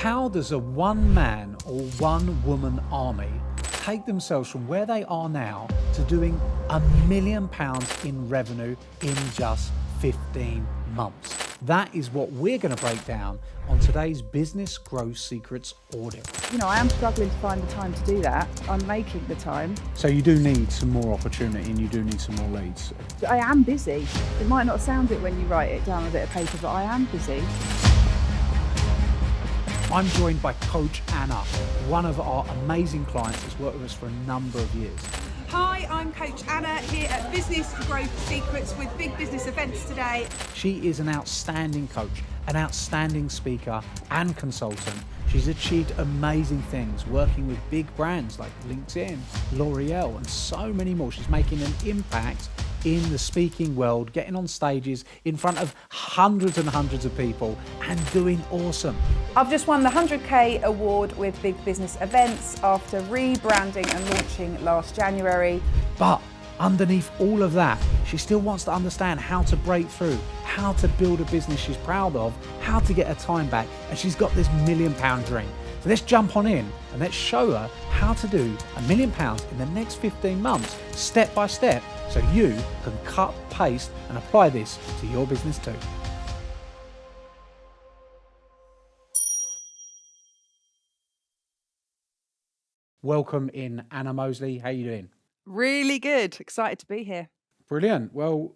How does a one man or one woman army take themselves from where they are now to doing £1 million in revenue in just 15 months? That is what we're going to break down on today's Business Growth Secrets Audit. You know, I am struggling to find the time to do that. I'm making the time. So you do need some more opportunity and you do need some more leads. I am busy. It might not sound it when you write it down on a bit of paper, but I am busy. I'm joined by Coach Anna, one of our amazing clients who's worked with us for a number of years. Hi, I'm Coach Anna here at Business Growth Secrets with big business events today. She is an outstanding coach, an outstanding speaker and consultant. She's achieved amazing things working with big brands like LinkedIn, L'Oreal and so many more. She's making an impact in the speaking world, getting on stages in front of hundreds and hundreds of people and doing awesome. I've just won the 100k award with big business events after rebranding and launching last January. But underneath all of that, she still wants to understand how to break through, how to build a business she's proud of, how to get her time back, and she's got this £1 million dream. So let's jump on in and let's show her how to do £1 million in the next 15 months, step by step, so you can cut, paste, and apply this to your business too. Welcome in, Anna Mosley. How you doing? Really good. Excited to be here. Brilliant. Well,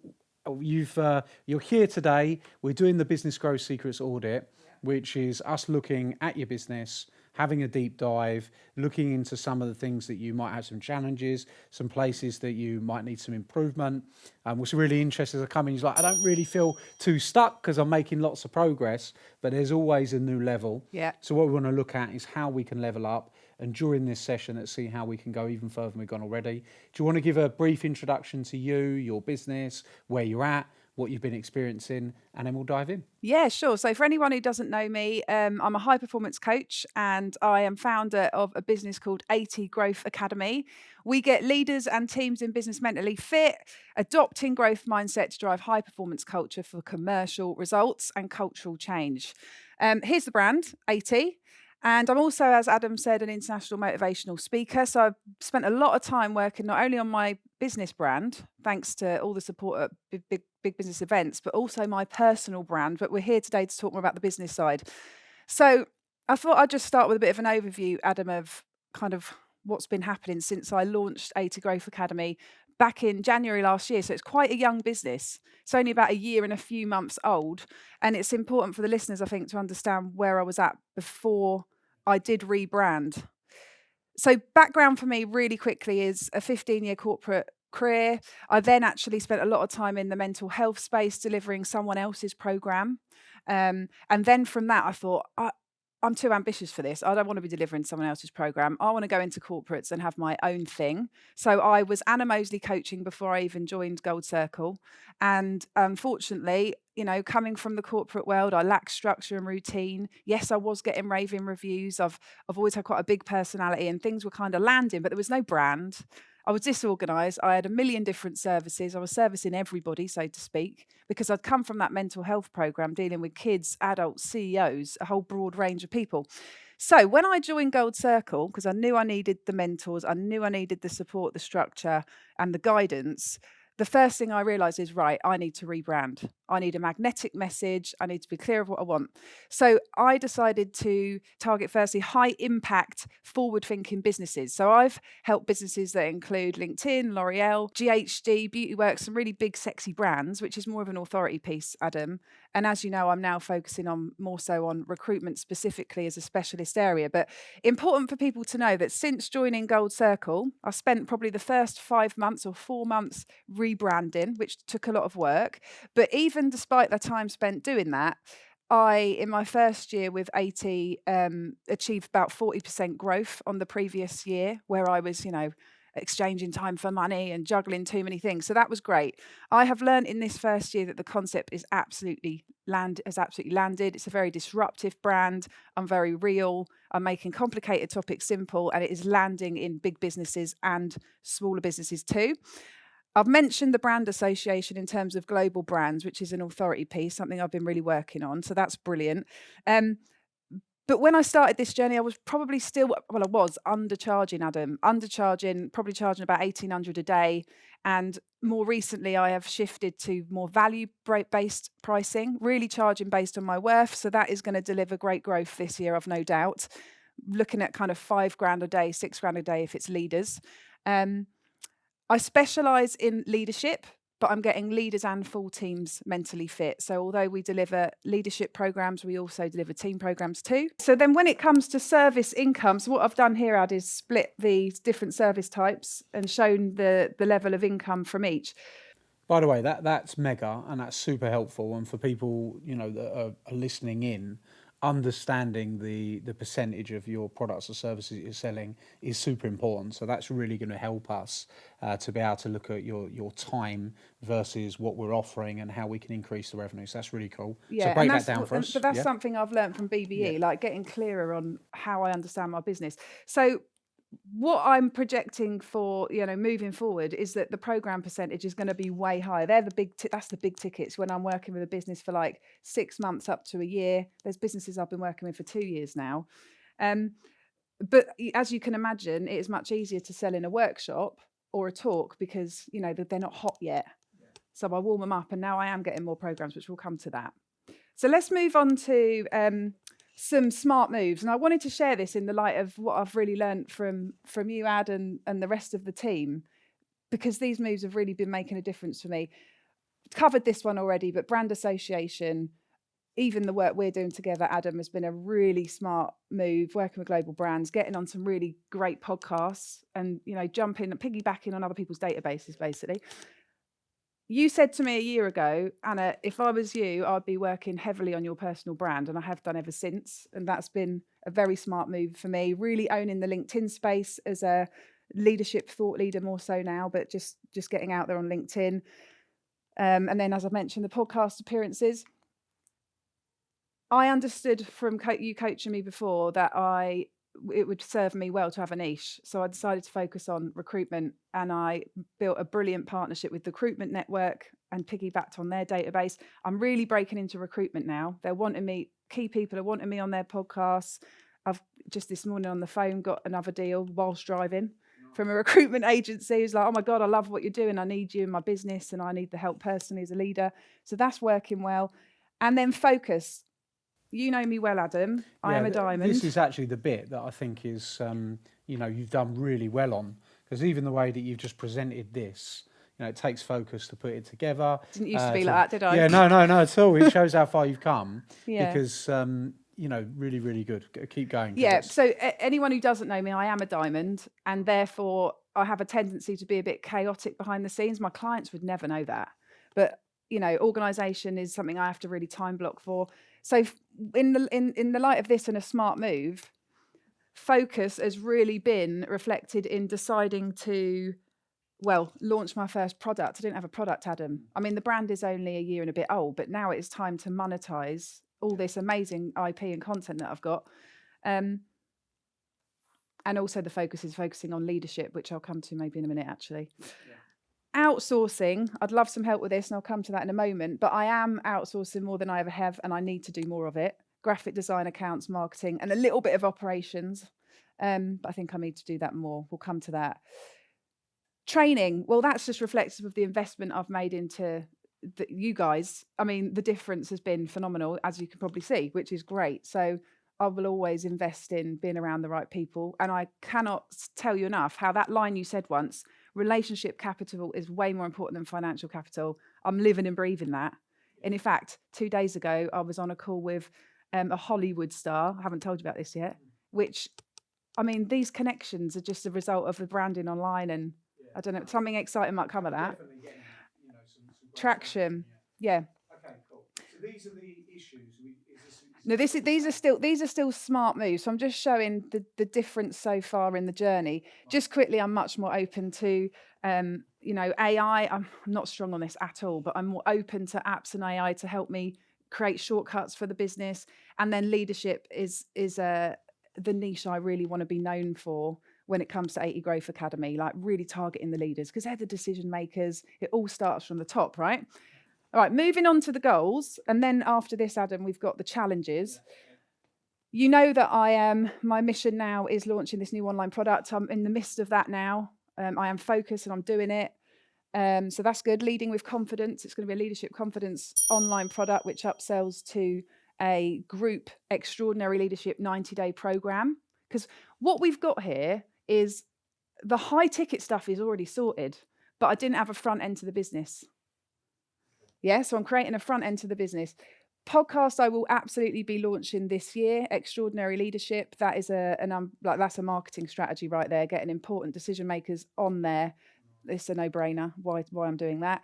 you're here today. We're doing the Business Growth Secrets Audit, which is us looking at your business, having a deep dive, looking into some of the things that you might have some challenges, some places that you might need some improvement. What's really interesting as I come in, he's like, I don't really feel too stuck because I'm making lots of progress, but there's always a new level. Yeah. So what we want to look at is how we can level up. And during this session, let's see how we can go even further than we've gone already. Do you want to give a brief introduction to you, your business, where you're at, what you've been experiencing, and then we'll dive in? Yeah, sure. So for anyone who doesn't know me, I'm a high performance coach and I am founder of a business called 80 Growth Academy. We get leaders and teams in business mentally fit, adopting growth mindset to drive high performance culture for commercial results and cultural change. Here's the brand, 80. And I'm also, as Adam said, an international motivational speaker. So I've spent a lot of time working not only on my business brand, thanks to all the support at big business events, but also my personal brand. But we're here today to talk more about the business side. So I thought I'd just start with a bit of an overview, Adam, of kind of what's been happening since I launched 80 Growth Academy back in January last year. So it's quite a young business. It's only about a year and a few months old. And it's important for the listeners, I think, to understand where I was at before I did rebrand. So background for me really quickly is a 15-year corporate career. I then actually spent a lot of time in the mental health space delivering someone else's program. And then from that, I thought, I'm too ambitious for this. I don't want to be delivering someone else's program. I want to go into corporates and have my own thing. So I was Anna Mosley coaching before I even joined Gold Circle. And unfortunately, you know, coming from the corporate world, I lacked structure and routine. Yes, I was getting raving reviews. I've always had quite a big personality and things were kind of landing, but there was no brand. I was disorganized. I had a million different services. I was servicing everybody, so to speak, because I'd come from that mental health program dealing with kids, adults, CEOs, a whole broad range of people. So when I joined Gold Circle, because I knew I needed the mentors, I knew I needed the support, the structure and the guidance, the first thing I realized is, right, I need to rebrand. I need a magnetic message. I need to be clear of what I want. So I decided to target firstly high impact, forward thinking businesses. So I've helped businesses that include LinkedIn, L'Oreal, GHD, BeautyWorks, some really big, sexy brands, which is more of an authority piece, Adam. And as you know, I'm now focusing on more so on recruitment specifically as a specialist area. But important for people to know that since joining Gold Circle, I spent probably the first 5 months or 4 months rebranding, which took a lot of work. But even despite the time spent doing that, I, in my first year with 80, achieved about 40% growth on the previous year, where I was, you know, exchanging time for money and juggling too many things. So that was great. I have learned in this first year that the concept is has absolutely landed. It's a very disruptive brand. I'm very real. I'm making complicated topics simple, and it is landing in big businesses and smaller businesses too. I've mentioned the brand association in terms of global brands, which is an authority piece, something I've been really working on. So that's brilliant. But when I started this journey, I was probably still, well, I was undercharging, Adam, probably charging about 1,800 a day. And more recently, I have shifted to more value-based pricing, really charging based on my worth. So that is going to deliver great growth this year, I've no doubt. Looking at kind of £5,000 a day, £6,000 a day if it's leaders. I specialise in leadership, but I'm getting leaders and full teams mentally fit. So although we deliver leadership programs, we also deliver team programs too. So then when it comes to service income, so what I've done here, Ad, is split the different service types and shown the level of income from each. By the way, that's mega, and that's super helpful. And for people, that are listening in, understanding the percentage of your products or services you're selling is super important. So that's really going to help us to be able to look at your time versus what we're offering and how we can increase the revenue. So that's really cool. Yeah, so break that down for us. But that's something I've learned from BBE, like getting clearer on how I understand my business. So what I'm projecting for, moving forward is that the program percentage is going to be way higher. They're that's the big tickets when I'm working with a business for like 6 months up to a year. There's businesses I've been working with for 2 years now. But as you can imagine, it is much easier to sell in a workshop or a talk because, they're not hot yet. So I warm them up, and now I am getting more programs, which we'll come to that. So let's move on to some smart moves. And I wanted to share this in the light of what I've really learned from you, Ad, and the rest of the team, because these moves have really been making a difference for me. Covered this one already, but brand association, even the work we're doing together, Adam, has been a really smart move, working with global brands, getting on some really great podcasts and, jumping and piggybacking on other people's databases, basically. You said to me a year ago, Anna, if I was you, I'd be working heavily on your personal brand, and I have done ever since. And that's been a very smart move for me, really owning the LinkedIn space as a leadership thought leader more so now, but just getting out there on LinkedIn. And then, as I mentioned, the podcast appearances. I understood from you coaching me before that it would serve me well to have a niche. So I decided to focus on recruitment, and I built a brilliant partnership with the Recruitment Network and piggybacked on their database. I'm really breaking into recruitment now. They're wanting me, key people are wanting me on their podcasts. I've just this morning on the phone got another deal whilst driving from a recruitment agency who's like, oh my God, I love what you're doing. I need you in my business and I need the help personally as a leader. So that's working well. And then focus. You know me well, Adam. I am a diamond. This is actually the bit that I think is, you've done really well on, because even the way that you've just presented this, it takes focus to put it together. Didn't used to be like that, did I? Yeah, no, at all. It shows how far you've come. Because, really, really good. Keep going. Yeah, so anyone who doesn't know me, I am a diamond, and therefore I have a tendency to be a bit chaotic behind the scenes. My clients would never know that. But, organisation is something I have to really time block for. So in the light of this and a smart move, focus has really been reflected in deciding to, launch my first product. I didn't have a product, Adam. I mean, the brand is only a year and a bit old, but now it's time to monetize all this amazing IP and content that I've got. And also the focus is focusing on leadership, which I'll come to maybe in a minute, actually. Yeah. Outsourcing, I'd love some help with this, and I'll come to that in a moment, but I am outsourcing more than I ever have, and I need to do more of it. Graphic design, accounts, marketing, and a little bit of operations. But I think I need to do that more. We'll come to that. Training, that's just reflective of the investment I've made into you guys. I mean, the difference has been phenomenal, as you can probably see, which is great. So I will always invest in being around the right people. And I cannot tell you enough how that line you said once, relationship capital is way more important than financial capital. I'm living and breathing that. And in fact, 2 days ago, I was on a call with a Hollywood star. I haven't told you about this yet, which, I mean, these connections are just a result of the branding online, and I don't know, something exciting might come of that. Traction. Yeah. Okay, cool. So these are the issues. No, these are still smart moves. So I'm just showing the difference so far in the journey. Right. Just quickly, I'm much more open to AI. I'm not strong on this at all, but I'm more open to apps and AI to help me create shortcuts for the business. And then leadership is the niche I really want to be known for when it comes to 80 Growth Academy, like really targeting the leaders because they're the decision makers. It all starts from the top, right? All right, moving on to the goals. And then after this, Adam, we've got the challenges. You know that my mission now is launching this new online product. I'm in the midst of that now. I am focused and I'm doing it. So that's good. Leading with confidence. It's going to be a leadership confidence online product, which upsells to a group extraordinary leadership 90-day program. Because what we've got here is the high ticket stuff is already sorted, but I didn't have a front end to the business. Yeah, so I'm creating a front end to the business. Podcast I will absolutely be launching this year. Extraordinary leadership. That is that's a marketing strategy right there. Getting important decision makers on there. It's a no-brainer. Why I'm doing that.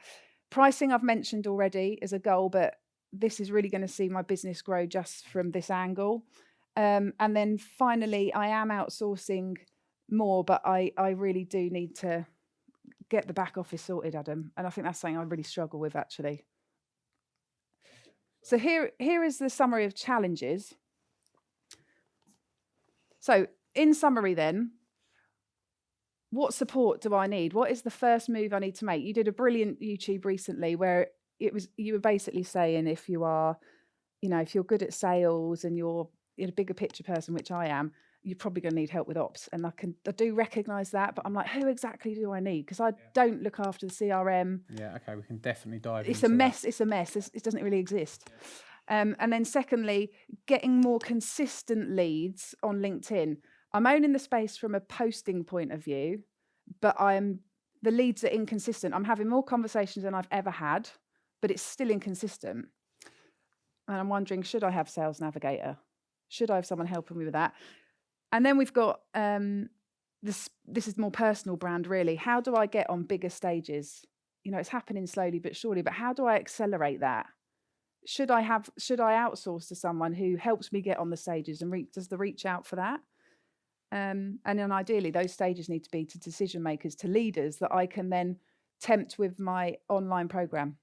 Pricing I've mentioned already is a goal, but this is really going to see my business grow just from this angle. And then finally, I am outsourcing more, but I really do need to get the back office sorted, Adam. And I think that's something I really struggle with, actually. So here is the summary of challenges. So in summary then, what support do I need? What is the first move I need to make? You did a brilliant YouTube recently where you were basically saying if you're good at sales and you're a bigger picture person, which I am, you're probably going to need help with ops. And I do recognise that, but I'm like, who exactly do I need? Because I don't look after the CRM. Yeah, okay, we can definitely dive into into that. That. It's a mess. It doesn't really exist. And then secondly, getting more consistent leads on LinkedIn. I'm owning the space from a posting point of view, but the leads are inconsistent. I'm having more conversations than I've ever had, but it's still inconsistent. And I'm wondering, should I have Sales Navigator? Should I have someone helping me with that? And then we've got this is more personal brand, really. How do I get on bigger stages? It's happening slowly but surely, but how do I accelerate that? Should I outsource to someone who helps me get on the stages and does the reach out for that? And then ideally, those stages need to be to decision makers, to leaders that I can then tempt with my online program,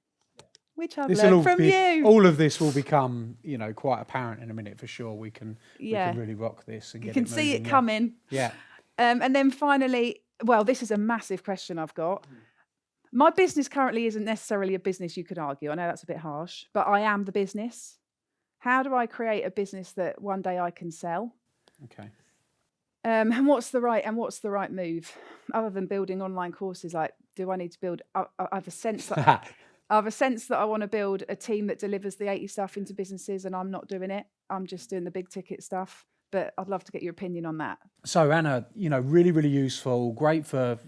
which I've learned from you. All of this will become, quite apparent in a minute for sure. We can really rock this and you get can it see moving, it coming. Yeah. And then finally, well, this is a massive question I've got. My business currently isn't necessarily a business, you could argue. I know that's a bit harsh, but I am the business. How do I create a business that one day I can sell? Okay. And what's the right move other than building online courses? Like, do I need to build? I have a sense that I want to build a team that delivers the 80 stuff into businesses, and I'm not doing it. I'm just doing the big ticket stuff. But I'd love to get your opinion on that. So Anna, really, really useful. Great for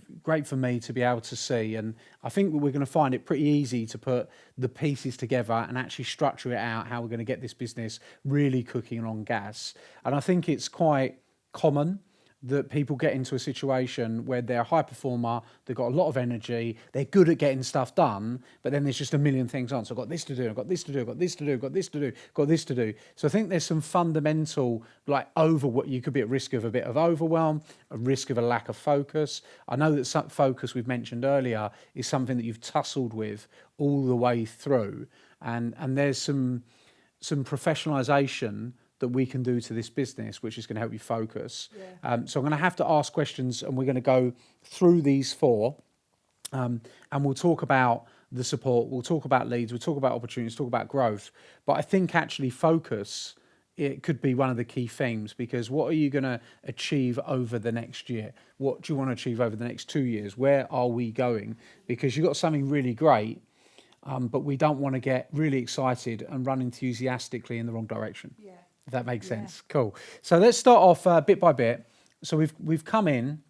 me to be able to see, and I think we're going to find it pretty easy to put the pieces together and actually structure it out. How we're going to get this business really cooking on gas. And I think it's quite common that people get into a situation where they're a high performer, they've got a lot of energy, they're good at getting stuff done, but then there's just a million things on. So I've got this to do, I've got this to do, I've got this to do, I've got this to do, got this to do. So I think there's some fundamental, what you could be at risk of a bit of overwhelm, a risk of a lack of focus. I know that some focus we've mentioned earlier is something that you've tussled with all the way through. And there's some professionalisation that we can do to this business, which is going to help you focus. Yeah. So I'm going to have to ask questions, and we're going to go through these 4, and we'll talk about the support, we'll talk about leads, we'll talk about opportunities, talk about growth. But I think actually focus, it could be one of the key themes, because what are you going to achieve over the next year? What do you want to achieve over the next 2 years? Where are we going? Because you've got something really great, but we don't want to get really excited and run enthusiastically in the wrong direction. Yeah. If that makes sense. Cool. So let's start off bit by bit. So we've come in,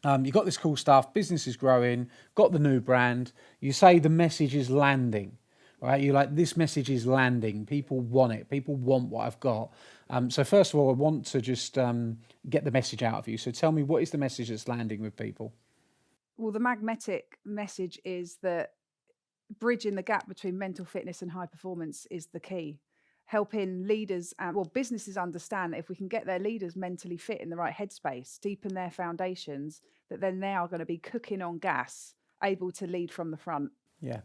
you've got this cool stuff, business is growing, got the new brand. You say the message is landing, right? You're like, this message is landing. People want it. People want what I've got. So first of all, I want to just get the message out of you. So tell me, what is the message that's landing with people? Well, the magnetic message is that bridging the gap between mental fitness and high performance is the key. Helping leaders and businesses understand that if we can get their leaders mentally fit in the right headspace, deepen their foundations, that then they are going to be cooking on gas, able to lead from the front. Yeah.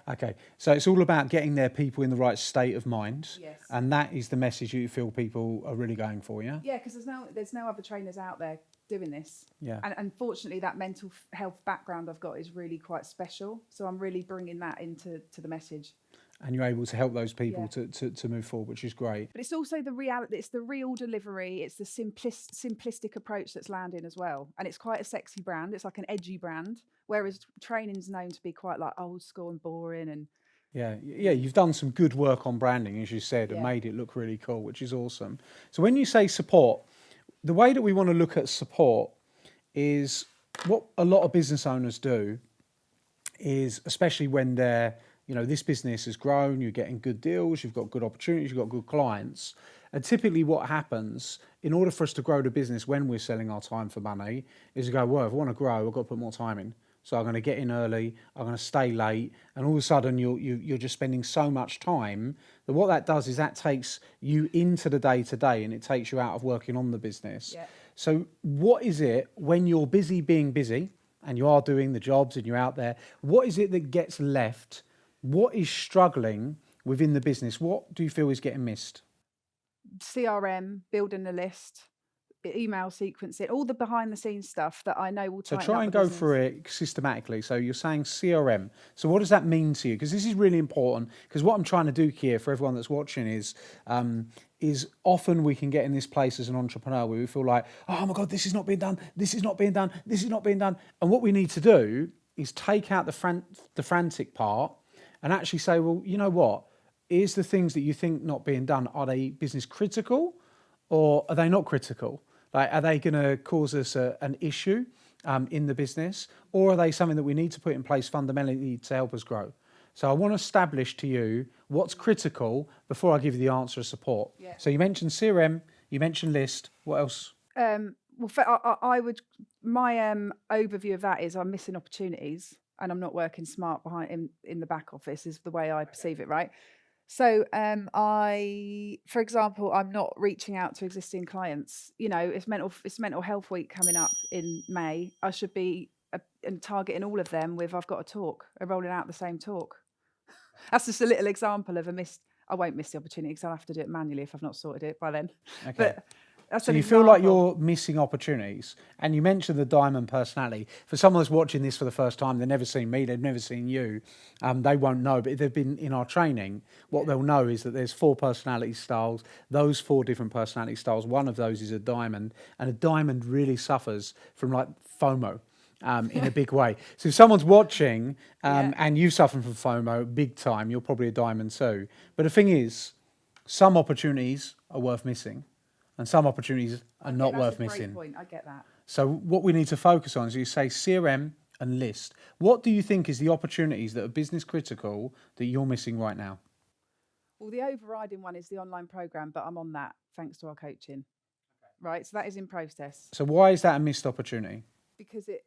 Okay. So it's all about getting their people in the right state of mind. Yes. And that is the message you feel people are really going for, yeah? Yeah, because there's no other trainers out there doing this. Yeah. And unfortunately, that mental health background I've got is really quite special. So I'm really bringing that into the message. and you're able to help those people Yeah. to move forward, which is great. But it's also the reality, it's the real delivery, it's the simplistic approach that's landing as well. And it's quite a sexy brand. It's like an edgy brand, whereas training's known to be quite like old school and boring. And Yeah, you've done some good work on branding, as you said, and Yeah. made it look really cool, which is awesome. So when you say support, the way that we want to look at support is what a lot of business owners do is, especially when they're, this business has grown, you're getting good deals, you've got good opportunities, you've got good clients. And typically what happens in order for us to grow the business when we're selling our time for money is to go, well, if I want to grow, I've got to put more time in. So I'm going to get in early, I'm going to stay late, and all of a sudden you're just spending so much time that what that does is that takes you into the day-to-day and it takes you out of working on the business. Yeah. So what is it when you're busy being busy and you are doing the jobs and you're out there, what is it that gets left? What is struggling within the business? What do you feel is getting missed? CRM, building the list, email sequencing, all the behind the scenes stuff that I know will So tighten try up and the go business. through it systematically. So you're saying CRM. So what does that mean to you? Because this is really important. Because what I'm trying to do here for everyone that's watching is often we can get in this place as an entrepreneur where we feel like, oh my God, this is not being done. This is not being done. This is not being done. And what we need to do is take out the frantic part and actually say, well, you know what? Here's the things that you think not being done. Are they business critical or are they not critical? Like, are they going to cause us an issue in the business, or are they something that we need to put in place fundamentally to help us grow? So I want to establish to you what's critical before I give you the answer of support. Yeah. So you mentioned CRM, you mentioned list. What else? I would, my overview of that is I'm missing opportunities and I'm not working smart behind in the back office is the way I perceive it, right? So for example, I'm not reaching out to existing clients. It's mental health week coming up in May. I should be and targeting all of them with I've got a talk, rolling out the same talk. That's just a little example of a missed. I won't miss the opportunity because I'll have to do it manually if I've not sorted it by then. Okay. But that's So an you feel like example. you're missing opportunities, and you mentioned the diamond personality. For someone that's watching this for the first time, they've never seen me, they've never seen you, they won't know. But if they've been in our training, what they'll know is that there's 4 personality styles. Those 4 different personality styles, one of those is a diamond, and a diamond really suffers from like FOMO. In a big way. So if someone's watching and you've suffered from FOMO big time, you're probably a diamond too. But the thing is, some opportunities are worth missing and some opportunities are not worth That's a great missing. point. I get that. So what we need to focus on is you say CRM and list. What do you think is the opportunities that are business critical that you're missing right now? Well, the overriding one is the online program, but I'm on that thanks to our coaching. Right, so that is in process. So why is that a missed opportunity? Because it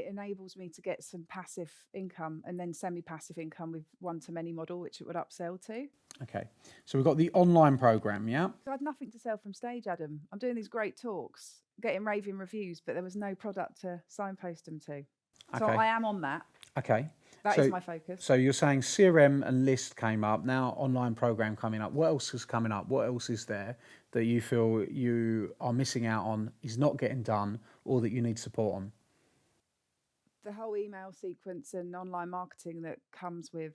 enables me to get some passive income and then semi-passive income with one-to-many model, which it would upsell to. Okay, so we've got the online program, yeah? So I had nothing to sell from stage, Adam. I'm doing these great talks, getting raving reviews, but there was no product to signpost them to. So Okay. I am on that. Okay. That is my focus. So you're saying CRM and list came up, now online program coming up. What else is coming up? What else is there that you feel you are missing out on, is not getting done, or that you need support on? The whole email sequence and online marketing that comes with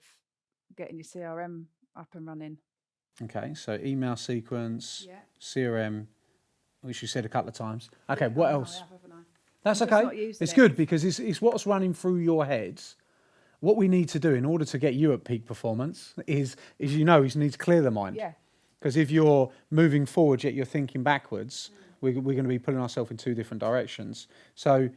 getting your CRM up and running. Okay, so email sequence, Yeah. CRM, which you said a couple of times. Okay, what else? I have, haven't I? That's I'm just not okay. using It's it. good because it's what's running through your heads. What we need to do in order to get you at peak performance is you need to clear the mind. Yeah. Because if you're moving forward yet you're thinking backwards, we're going to be pulling ourselves in 2 different directions. So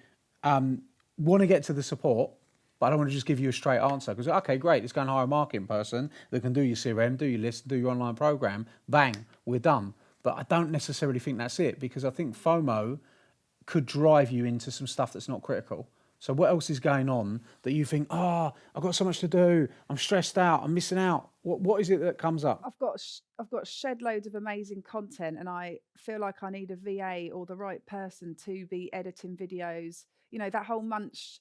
want to get to the support, but I don't want to just give you a straight answer. Because, okay, great, let's go and hire a marketing person that can do your CRM, do your list, do your online program. Bang, we're done. But I don't necessarily think that's it, because I think FOMO could drive you into some stuff that's not critical. So what else is going on that you think, I've got so much to do, I'm stressed out, I'm missing out? What is it that comes up? I've got shed loads of amazing content, and I feel like I need a VA or the right person to be editing videos. That Munched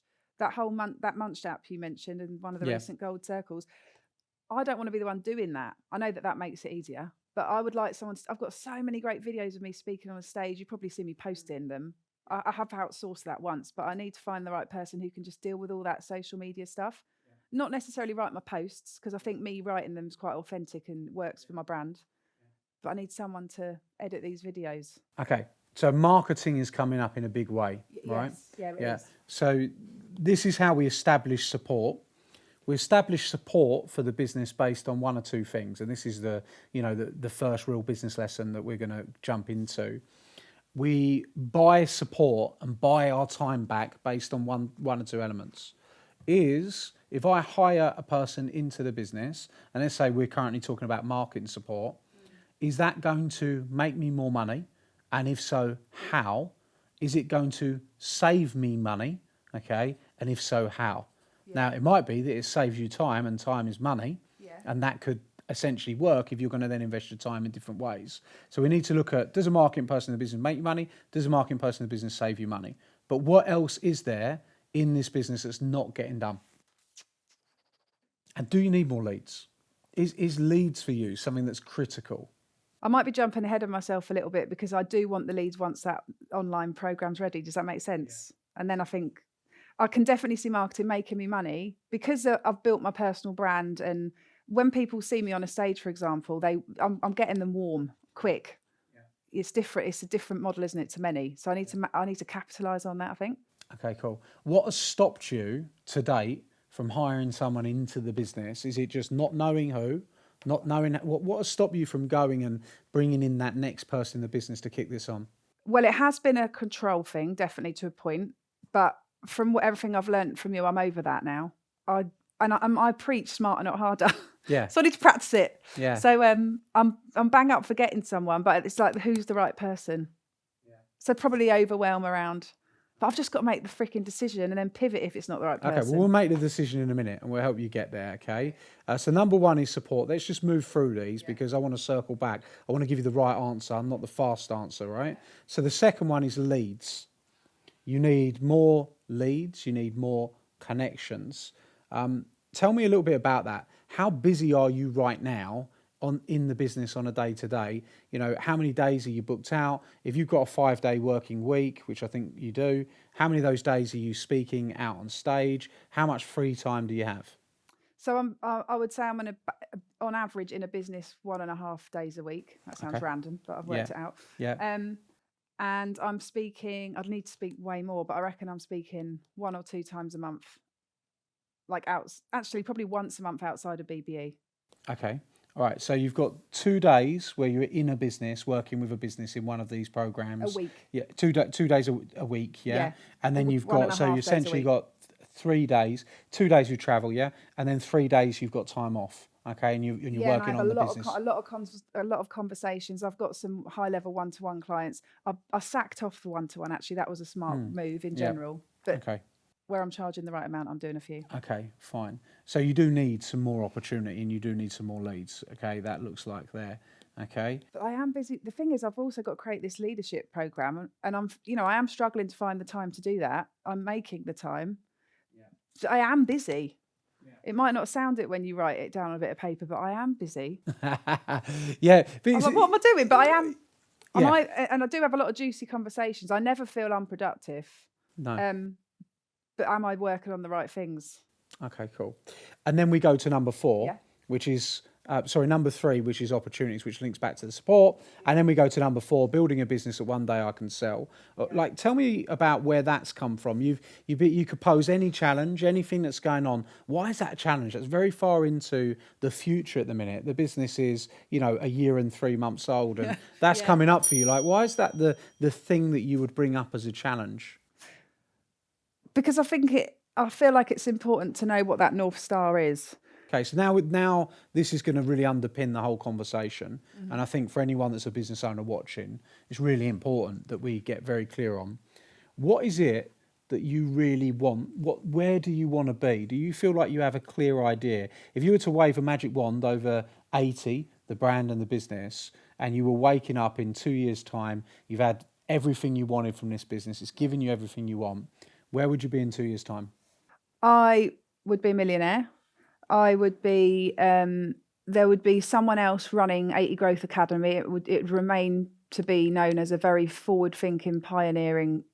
app you mentioned in one of the recent gold circles. I don't want to be the one doing that. I know that makes it easier, but I would like someone. I've got so many great videos of me speaking on a stage. You probably see me posting them. I have outsourced that once, but I need to find the right person who can just deal with all that social media stuff. not necessarily write my posts, because I think me writing them is quite authentic and works for my brand. But I need someone to edit these videos. Okay, so marketing is coming up in a big way, right? Yes, yeah, it is. So this is how we establish support. We establish support for the business based on one or two things, and this is the first real business lesson that we're going to jump into. We buy support and buy our time back based on one or two elements. Is if I hire a person into the business, and let's say we're currently talking about marketing support, is that going to make me more money? And if so, how? Is it going to save me money? Okay, and if so, how? Now, it might be that it saves you time, and time is money, and that could essentially work if you're going to then invest your time in different ways. So we need to look at, does a marketing person in the business make you money? Does a marketing person in the business save you money? But what else is there in this business that's not getting done? And do you need more leads? Is leads for you something that's critical? I might be jumping ahead of myself a little bit, because I do want the leads once that online program's ready. Does that make sense? And then I think I can definitely see marketing making me money, because I've built my personal brand. And when people see me on a stage, for example, I'm getting them warm quick. It's different. It's a different model, isn't it, to many? So I need to capitalize on that, I think. Okay, cool. What has stopped you to date from hiring someone into the business? Is it just not knowing who, not knowing what has stopped you from going and bringing in that next person in the business to kick this on? Well, it has been a control thing, definitely, to a point. But from everything I've learned from you, I'm over that now. I preach smarter, not harder. Yeah. So I need to practice it. Yeah. So I'm bang up for getting someone, but it's like, who's the right person? Yeah. So probably overwhelm around. But I've just got to make the freaking decision and then pivot if it's not the right person. Okay, well, we'll make the decision in a minute and we'll help you get there, okay? So number one is support. Let's just move through these because I want to circle back. I want to give you the right answer, not the fast answer, right? So the second one is leads. You need more leads. You need more connections. Tell me a little bit about that. How busy are you right now in the business on a day-to-day? You know, how many days are you booked out? If you've got a 5-day working week, which I think you do, how many of those days are you speaking out on stage? How much free time do you have? So I would say I'm on average in a business 1.5 days a week. That sounds random, but I've worked it out. Yeah. And I'm speaking, I'd need to speak way more, but I reckon I'm speaking 1 or 2 times a month. Actually probably once a month outside of BBE. Okay. All right. So you've got 2 days where you're in a business, working with a business in one of these programs. A week. Yeah. 2 days a week. Yeah. And then you've got, so you essentially got 3 days, 2 days you travel. Yeah. And then 3 days you've got time off. Okay. And you're working on the business. A lot of conversations. I've got some high level one-to-one clients. I sacked off the one-to-one. Actually, that was a smart move in general. But okay. Where I'm charging the right amount, I'm doing a few. Okay, fine. So you do need some more opportunity and you do need some more leads. Okay, that looks like there. Okay. But I am busy. The thing is, I've also got to create this leadership program, and I am struggling to find the time to do that. I'm making the time. Yeah. So I am busy. Yeah. It might not sound it when you write it down on a bit of paper, but I am busy. Yeah. I'm like, what am I doing? But I am. And I do have a lot of juicy conversations. I never feel unproductive. No. But am I working on the right things? Okay, cool. And then we go to number 4, which is, number 3, which is opportunities, which links back to the support. And then we go to number 4, building a business that one day I can sell. Like, tell me about where that's come from. You could pose any challenge, anything that's going on. Why is that a challenge? That's very far into the future at the minute. The business is, a year and 3 months old, and that's coming up for you. Like, why is that the thing that you would bring up as a challenge? Because I feel like it's important to know what that North Star is. Okay, so now this is going to really underpin the whole conversation. Mm-hmm. And I think for anyone that's a business owner watching, it's really important that we get very clear on what is it that you really want? Where do you want to be? Do you feel like you have a clear idea? If you were to wave a magic wand over 80, the brand and the business, and you were waking up in 2 years' time, you've had everything you wanted from this business, it's given you everything you want, where would you be in 2 years' time? I would be a millionaire. I would be, there would be someone else running 80 Growth Academy. It would remain to be known as a very forward-thinking, pioneering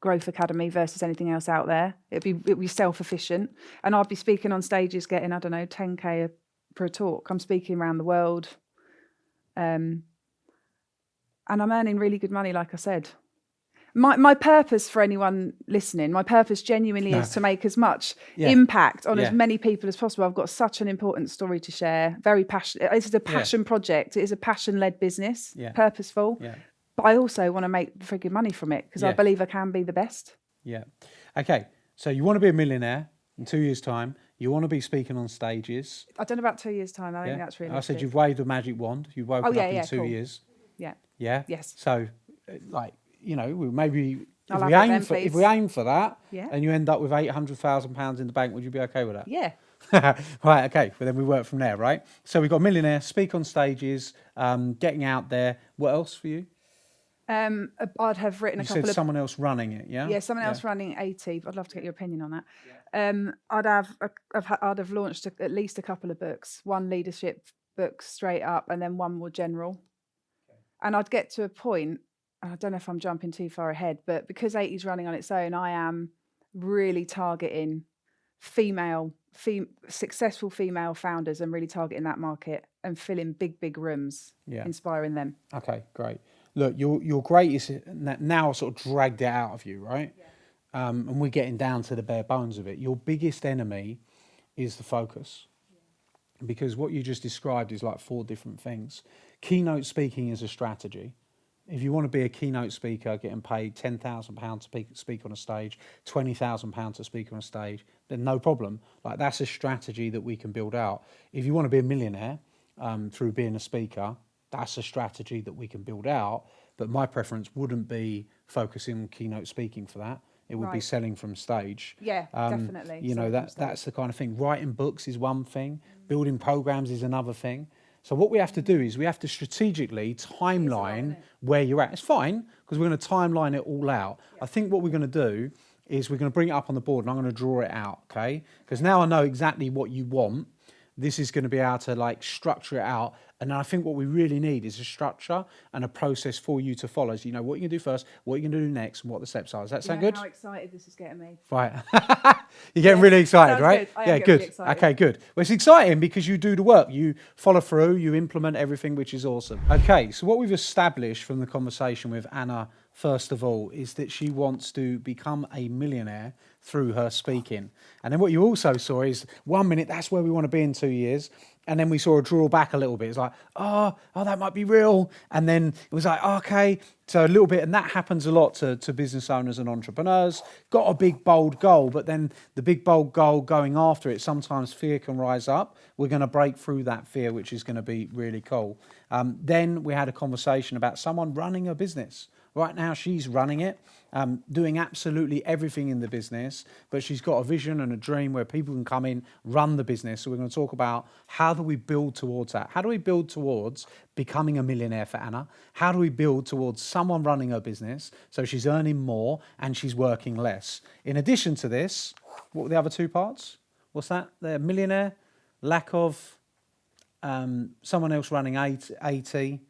Growth Academy versus anything else out there. It'd be self-efficient, and I'd be speaking on stages getting, I don't know, 10k for a talk. I'm speaking around the world, and I'm earning really good money, like I said. My purpose for anyone listening, my purpose genuinely is to make as much impact on as many people as possible. I've got such an important story to share. Very passionate. This is a passion project. It is a passion-led business, purposeful. Yeah. But I also want to make frigging money from it because I believe I can be the best. Yeah. Okay. So you want to be a millionaire in 2 years' time. You want to be speaking on stages. I've done about 2 years' time. I think that's realistic. I said you've waved a magic wand. You've woken up in 2 years. Yeah. Yeah? Yes. So, like, you know, maybe if we aim for that and you end up with £800,000 in the bank, would you be okay with that? Yeah. Right, okay. Well, then we work from there, right? So we've got millionaire, speak on stages, getting out there. What else for you? I'd have written a couple of... You said someone else running it, yeah? Yeah, someone else running 80. I'd love to get your opinion on that. Yeah. I'd have launched at least a couple of books. One leadership book straight up and then one more general. Okay. And I'd get to a point, I don't know if I'm jumping too far ahead, but because 80's running on its own, I am really targeting successful female founders and really targeting that market and filling big rooms, inspiring them. Okay, great. Look, your greatest now sort of dragged it out of you, right? Yeah. And we're getting down to the bare bones of it. Your biggest enemy is the focus. Yeah. Because what you just described is like 4 different things. Keynote speaking is a strategy. If you want to be a keynote speaker, getting paid £10,000 to speak on a stage, £20,000 to speak on a stage, then no problem. Like, that's a strategy that we can build out. If you want to be a millionaire through being a speaker, that's a strategy that we can build out. But my preference wouldn't be focusing on keynote speaking for that. It would be selling from stage. Yeah, definitely. You know, that's the kind of thing. Writing books is one thing. Building programs is another thing. So what we have to do is we have to strategically timeline where you're at. It's fine, because we're going to timeline it all out. Yeah. I think what we're going to do is we're going to bring it up on the board and I'm going to draw it out, okay? Because now I know exactly what you want. This is going to be able to like structure it out. And I think what we really need is a structure and a process for you to follow. So you know what you can do first, what you can do next, and what the steps are. Does that sound good? How excited this is getting me. Right. You're getting really excited, right? Good. Yeah, good. Really okay, good. Well, it's exciting because you do the work. You follow through, you implement everything, which is awesome. Okay, so what we've established from the conversation with Anna, first of all, is that she wants to become a millionaire through her speaking. And then what you also saw is 1 minute, that's where we want to be in 2 years. And then we saw her draw back a little bit. It's like, oh, that might be real. And then it was like, okay. So a little bit, and that happens a lot to business owners and entrepreneurs. Got a big, bold goal, but then the big, bold goal going after it, sometimes fear can rise up. We're going to break through that fear, which is going to be really cool. Then we had a conversation about someone running a business. Right now, she's running it, doing absolutely everything in the business, but she's got a vision and a dream where people can come in, run the business. So we're going to talk about how do we build towards that? How do we build towards becoming a millionaire for Anna? How do we build towards someone running her business so she's earning more and she's working less? In addition to this, what were the other 2 parts? What's that? The millionaire, lack of someone else running 80.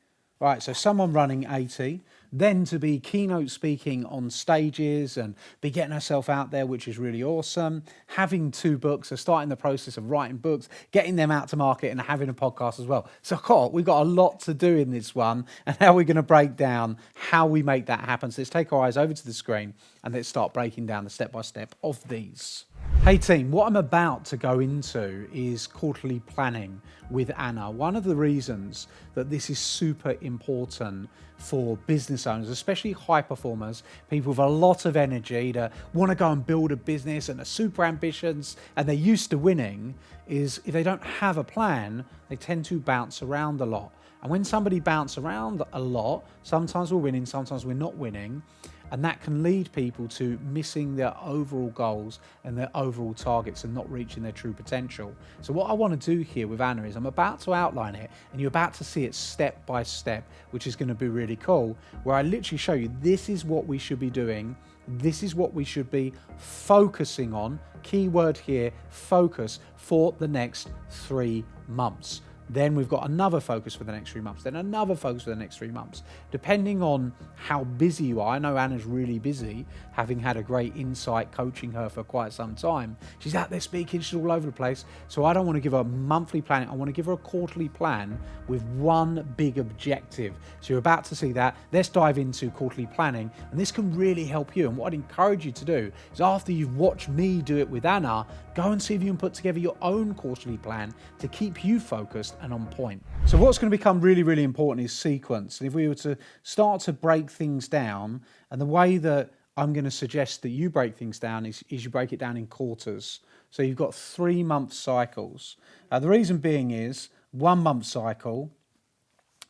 Right, so someone running 80, then to be keynote speaking on stages and be getting herself out there, which is really awesome. Having 2 books, so starting the process of writing books, getting them out to market and having a podcast as well. So we've got a lot to do in this one, and how we're going to break down how we make that happen. So let's take our eyes over to the screen and let's start breaking down the step-by-step of these. Hey team, what I'm about to go into is quarterly planning with Anna. One of the reasons that this is super important for business owners, especially high performers, people with a lot of energy that want to go and build a business and are super ambitious and they're used to winning, is if they don't have a plan, they tend to bounce around a lot. And when somebody bounces around a lot, sometimes we're winning, sometimes we're not winning. And that can lead people to missing their overall goals and their overall targets and not reaching their true potential. So what I want to do here with Anna is I'm about to outline it and you're about to see it step by step, which is going to be really cool, where I literally show you this is what we should be doing. This is what we should be focusing on. Keyword here, focus, for the next 3 months. Then we've got another focus for the next 3 months, then another focus for the next 3 months. Depending on how busy you are, I know Anna's really busy, having had a great insight coaching her for quite some time. She's out there speaking, she's all over the place. So I don't want to give her a monthly plan, I want to give her a quarterly plan with one big objective. So you're about to see that. Let's dive into quarterly planning, and this can really help you. And what I'd encourage you to do is, after you've watched me do it with Anna, go and see if you can put together your own quarterly plan to keep you focused and on point. So what's going to become really, really important is sequence. And if we were to start to break things down, and the way that I'm going to suggest that you break things down is you break it down in quarters. So you've got 3-month cycles. The reason being is 1 month cycle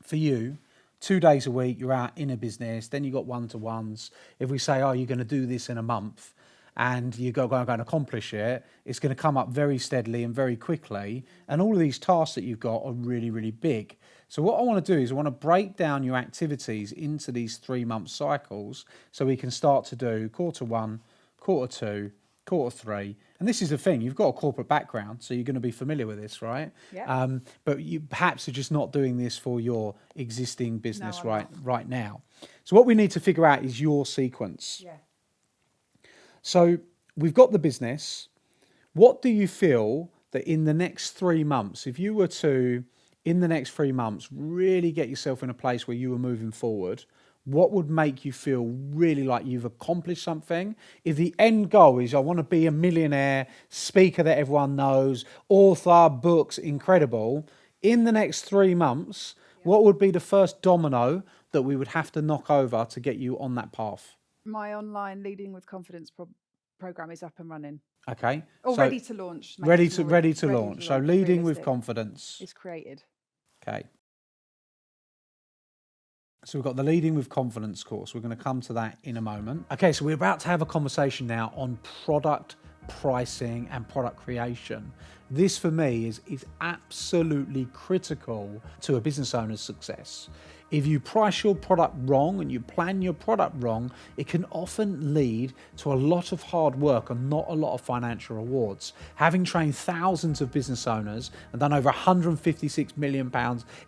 for you, 2 days a week, you're out in a business, then you've got one-to-ones. If we say, oh, you're going to do this in a month, and you go and accomplish it, it's going to come up very steadily and very quickly. And all of these tasks that you've got are really, really big. So what I want to do is I want to break down your activities into these 3-month cycles so we can start to do quarter 1, quarter 2, quarter 3. And this is the thing, you've got a corporate background, so you're going to be familiar with this, right? Yeah. But you perhaps are just not doing this for your existing business No, I'm right now. So what we need to figure out is your sequence. Yeah. So we've got the business. What do you feel that in the next 3 months, if you were to, in the next 3 months, really get yourself in a place where you were moving forward, what would make you feel really like you've accomplished something? If the end goal is, I want to be a millionaire, speaker that everyone knows, author, books, incredible, in the next 3 months, what would be the first domino that we would have to knock over to get you on that path? My online Leading with Confidence program is up and running. Okay. Or so ready to launch. maybe ready it's to more ready to launch. So leading with realistic. confidence. It's created. Okay. So we've got the Leading with Confidence course. We're going to come to that in a moment. Okay, so we're about to have a conversation now on product pricing and product creation. This for me is absolutely critical to a business owner's success. If you price your product wrong and you plan your product wrong, it can often lead to a lot of hard work and not a lot of financial rewards. Having trained thousands of business owners and done over £156 million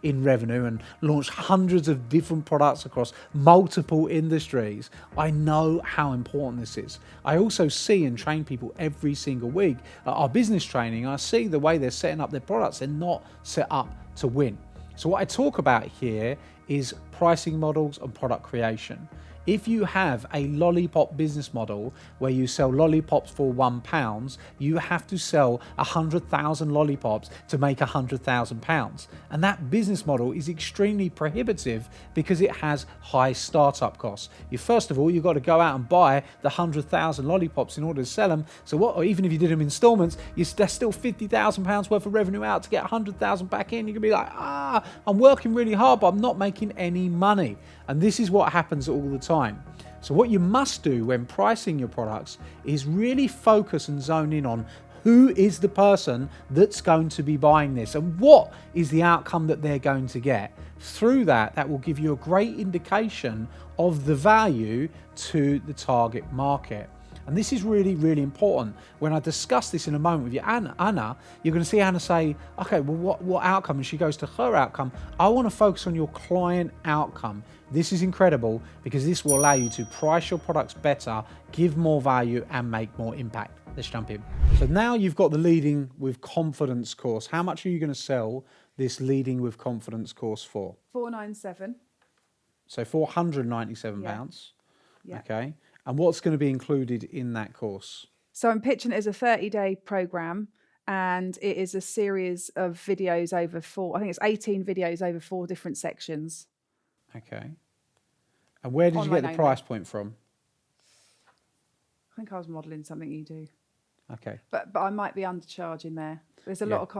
in revenue and launched hundreds of different products across multiple industries, I know how important this is. I also see and train people every single week at our business training. I see the way they're setting up their products. They're not set up to win. So what I talk about here is pricing models and product creation. If you have a lollipop business model where you sell lollipops for £1, you have to sell 100,000 lollipops to make £100,000. And that business model is extremely prohibitive because it has high startup costs. First of all, you've got to go out and buy the 100,000 lollipops in order to sell them. So or even if you did them in installments, there's still £50,000 worth of revenue out to get 100,000 back in. You can be like, I'm working really hard, but I'm not making any money. And this is what happens all the time. So what you must do when pricing your products is really focus and zone in on who is the person that's going to be buying this and what is the outcome that they're going to get. Through that will give you a great indication of the value to the target market. And this is really, really important. When I discuss this in a moment with you, Anna, you're going to see Anna say, okay, well, what outcome? And she goes to her outcome. I want to focus on your client outcome. This is incredible because this will allow you to price your products better, give more value, and make more impact. Let's jump in. So now you've got the Leading with Confidence course. How much are you going to sell this Leading with Confidence course for? £497. So £497. Yeah. Okay. And what's going to be included in that course? So I'm pitching it as a 30-day program, and it is a series of videos over it's 18 videos over 4 different sections. Okay. And where did you get the price point from? I think I was modelling something you do. Okay. But I might be undercharging there. There's a lot of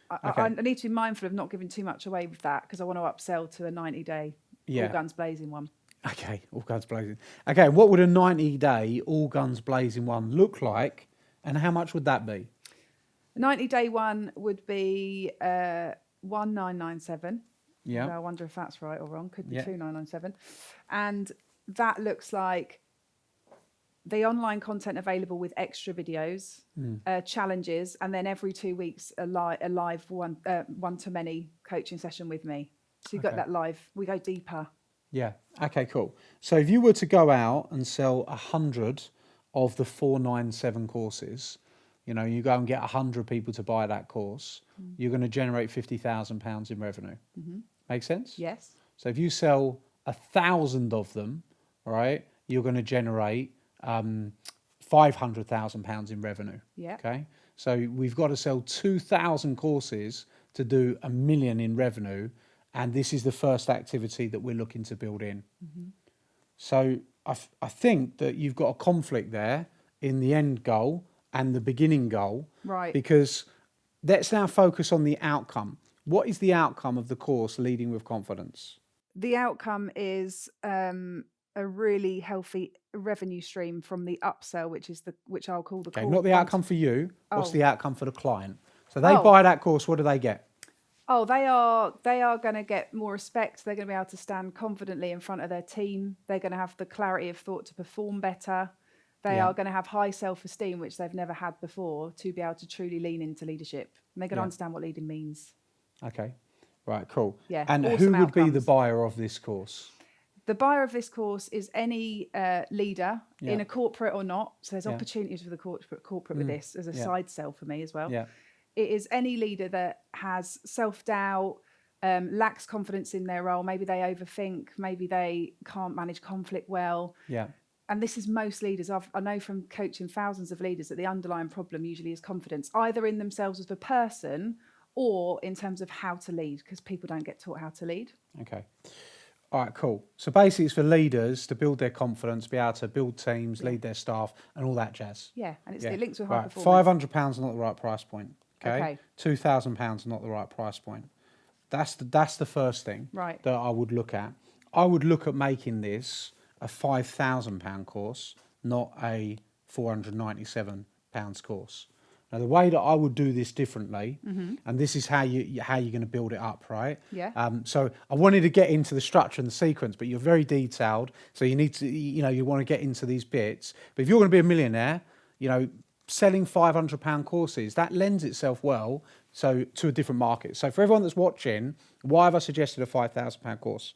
I need to be mindful of not giving too much away with that because I want to upsell to a 90-day all guns blazing one. Okay, all guns blazing. Okay, what would a 90-day all guns blazing one look like, and how much would that be? The 90-day one would be 1997. Yeah. I wonder if that's right or wrong. Could be 2997. And that looks like the online content available with extra videos, challenges, and then every 2 weeks a live one-to-many coaching session with me. So you got that live. We go deeper. Yeah. Okay, cool. So if you were to go out and sell 100 of the 497 courses, you know, you go and get 100 people to buy that course, you're going to generate £50,000 in revenue. Make sense? Yes. So if you sell 1,000 of them, right, you're going to generate £500,000 in revenue. Yeah. Okay. So we've got to sell 2,000 courses to do $1 million in revenue, and this is the first activity that we're looking to build in. So I think that you've got a conflict there in the end goal and the beginning goal, Right. because let's now focus on the outcome. What is the outcome of the course Leading with Confidence? The outcome is a really healthy revenue stream from the upsell, which I'll call the Okay, core not the one outcome for you. What's Oh. the outcome for the client? So they Oh. buy that course. What do they get? Oh, they are going to get more respect. They're going to be able to stand confidently in front of their team. They're going to have the clarity of thought to perform better. They Yeah. are going to have high self-esteem, which they've never had before, to be able to truly lean into leadership. And they're going to Yeah. understand what leading means. Okay, right, cool. Yeah, And who awesome would be the outcomes. buyer of this course? The buyer of this course is any leader in Yeah. a corporate or not. So there's Yeah. opportunities for the corporate with this as a Yeah. side sell for me as well. Yeah, It is any leader that has self-doubt, lacks confidence in their role. Maybe they overthink. Maybe they can't manage conflict well. yeah, And this is most leaders. I know from coaching thousands of leaders that the underlying problem usually is confidence, either in themselves as a person or in terms of how to lead, because people don't get taught how to lead. okay. All right, cool. So basically it's for leaders to build their confidence, be able to build teams, lead their staff and all that jazz. Yeah, and Yeah. it links with high Right, performance. £500 is not the right price point. Okay. Okay. £2,000 is not the right price point. That's the first thing Right. that I would look at. I would look at making this a £5,000 course, not a £497 course. Now, the way that I would do this differently, and this is how you're going to build it up, right? Yeah. So I wanted to get into the structure and the sequence, but you're very detailed, so you need to, you want to get into these bits. But if you're going to be a millionaire, selling £500 courses, that lends itself well to a different market. So for everyone that's watching, why have I suggested a £5,000 course?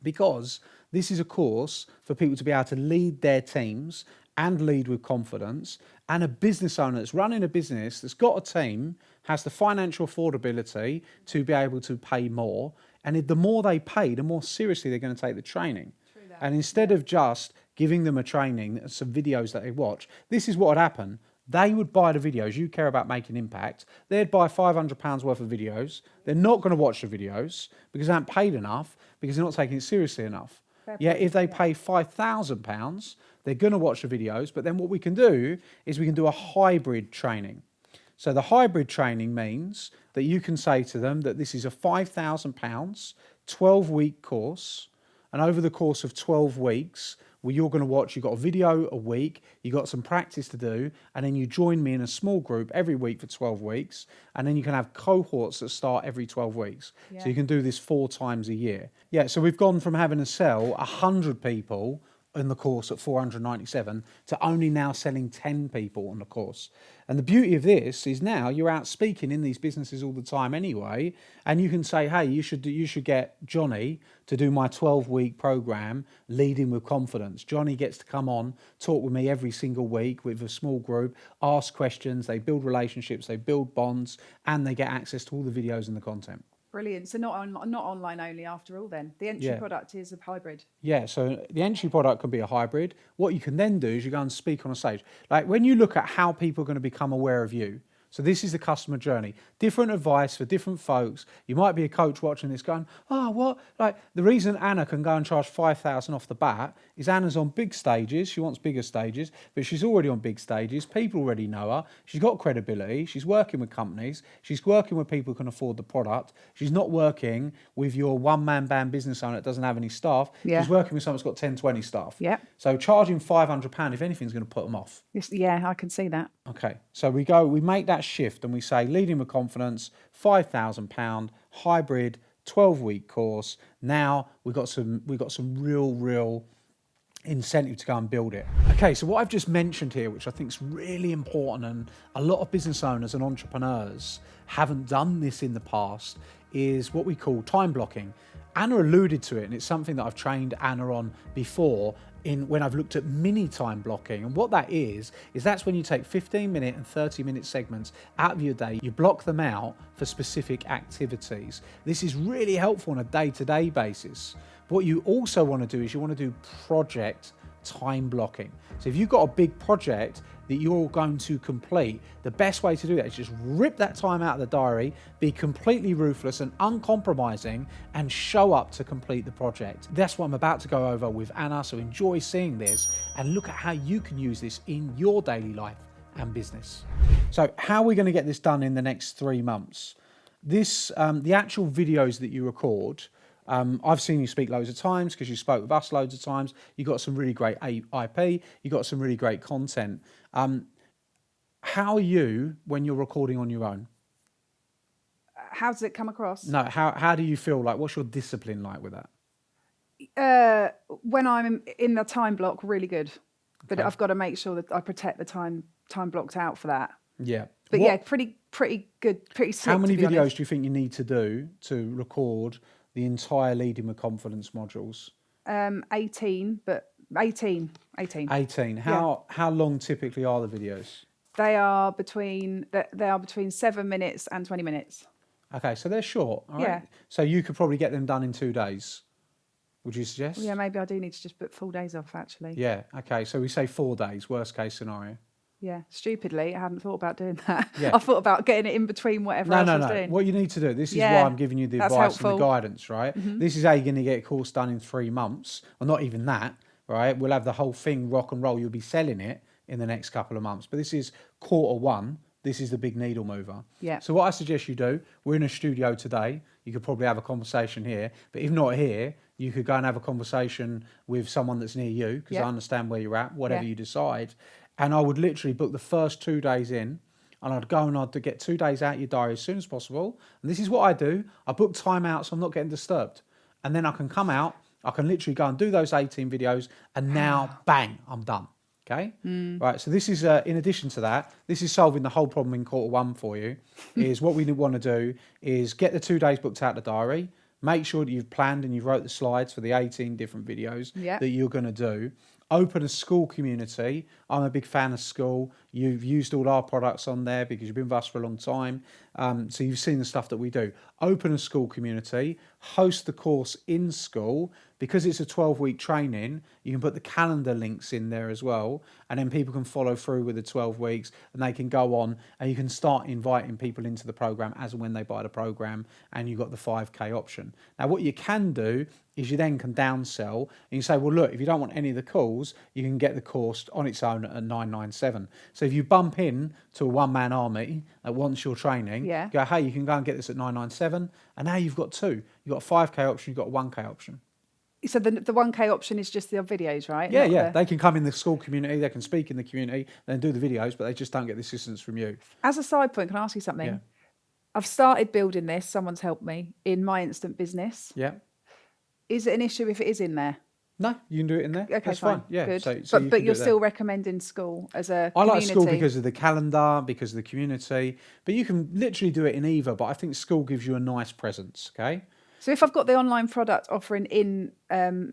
Because this is a course for people to be able to lead their teams and lead with confidence, and a business owner that's running a business that's got a team has the financial affordability to be able to pay more, and the more they pay, the more seriously they're going to take the training. And instead of just giving them a training, some videos that they watch, this is what would happen. They would buy the videos. You care about making impact. They'd buy £500 worth of videos. They're not going to watch the videos because they haven't paid enough, because they're not taking it seriously enough. Yet if they pay £5,000, they're going to watch the videos. But then what we can do is we can do a hybrid training. So the hybrid training means that you can say to them that this is a £5,000, 12-week course. And over the course of 12 weeks, you're going to watch, you've got a video a week, you've got some practice to do, and then you join me in a small group every week for 12 weeks, and then you can have cohorts that start every 12 weeks. Yeah. So you can do this 4 times a year. Yeah, so we've gone from having to sell 100 people in the course at 497 to only now selling 10 people on the course. And the beauty of this is now you're out speaking in these businesses all the time anyway, and you can say, hey, you should get Johnny to do my 12-week program, Leading with Confidence. Johnny gets to come on, talk with me every single week with a small group, ask questions, they build relationships, they build bonds, and they get access to all the videos and the content. Brilliant. So not online only after all then. The entry Yeah. product is a hybrid. Yeah, so the entry product can be a hybrid. What you can then do is you go and speak on a stage. Like when you look at how people are going to become aware of you, so this is the customer journey. Different advice for different folks. You might be a coach watching this going, oh, what? Like the reason Anna can go and charge 5,000 off the bat is Anna's on big stages. She wants bigger stages, but she's already on big stages. People already know her. She's got credibility. She's working with companies. She's working with people who can afford the product. She's not working with your one-man band business owner that doesn't have any staff. Yeah. She's working with someone that's got 10, 20 staff. Yeah. So charging £500, if anything, is going to put them off. Yeah, I can see that. Okay, so we make that shift and we say Leading with Confidence, £5,000 hybrid 12-week course. Now we've got some real incentive to go and build it. Okay, so what I've just mentioned here, which I think is really important, and a lot of business owners and entrepreneurs haven't done this in the past, is what we call time blocking. Anna alluded to it, and it's something that I've trained Anna on before when I've looked at mini time blocking. And what that is that's when you take 15-minute and 30-minute segments out of your day, you block them out for specific activities. This is really helpful on a day-to-day basis. What you also want to do is you want to do project time blocking. So if you've got a big project that you're going to complete, the best way to do that is just rip that time out of the diary, be completely ruthless and uncompromising, and show up to complete the project. That's what I'm about to go over with Anna, so enjoy seeing this and look at how you can use this in your daily life and business. So how are we going to get this done in the next 3 months? The actual videos that you record, I've seen you speak loads of times because you spoke with us loads of times. You got some really great IP. You got some really great content. How are you when you're recording on your own? How does it come across? No, how do you feel like? What's your discipline like with that? When I'm in the time block, really good. But Okay. I've got to make sure that I protect the time blocked out for that. Yeah. But yeah, pretty good, pretty slick. How many to be videos honest. do you think you need to do to record the entire Leading with Confidence modules? 18, but 18. 18. How long typically are the videos? They are between 7 minutes and 20 minutes. Okay, so they're short. All right. Yeah. So you could probably get them done in 2 days. Would you suggest? Yeah, maybe I do need to just put full days off actually. Yeah. Okay. So we say 4 days, worst case scenario. Yeah, stupidly, I hadn't thought about doing that. Yeah. I thought about getting it in between whatever else I was doing. What you need to do, this is Yeah, why I'm giving you the that's advice and helpful. the guidance, right? This is how you're going to get a course done in 3 months, or not even that, right? We'll have the whole thing rock and roll. You'll be selling it in the next couple of months. But this is Q1. This is the big needle mover. Yeah. So what I suggest you do, we're in a studio today. You could probably have a conversation here. But if not here, you could go and have a conversation with someone that's near you, because I Yeah. understand where you're at, whatever Yeah. you decide. And I would literally book the first 2 days in, and I'd go and I'd get 2 days out of your diary as soon as possible. And this is what I do. I book time out so I'm not getting disturbed. And then I can come out, I can literally go and do those 18 videos, and now, bang, I'm done. Okay? Right, so this is, in addition to that, this is solving the whole problem in Q1 for you, is what we want to do is get the 2 days booked out the diary, make sure that you've planned and you've wrote the slides for the 18 different videos Yeah. that you're going to do. Open a school community. I'm a big fan of school. You've used all our products on there because you've been with us for a long time. So you've seen the stuff that we do. Open a school community, host the course in school. Because it's a 12-week training, you can put the calendar links in there as well. And then people can follow through with the 12 weeks and they can go on and you can start inviting people into the program as and when they buy the program, and you've got the 5K option. Now, what you can do is you then can downsell and you say, well, look, if you don't want any of the calls, you can get the course on its own at $997. So if you bump in to a one-man army that wants your training, Yeah. go, hey, you can go and get this at $997. And now you've got 2. You've got a 5K option, you've got a 1K option. So the 1K option is just the videos, right? Yeah, Not yeah. the- They can come in the school community, they can speak in the community, then do the videos, but they just don't get the assistance from you. As a side point, can I ask you something? Yeah. I've started building this. Someone's helped me in my instant business. Yeah. Is it an issue if it is in there? No, you can do it in there. Okay, That's fine. fine. Yeah. Good. So but you can do you're it there. still recommending school as a I like community. school because of the calendar, because of the community, but you can literally do it in either. But I think school gives you a nice presence. Okay. So if I've got the online product offering in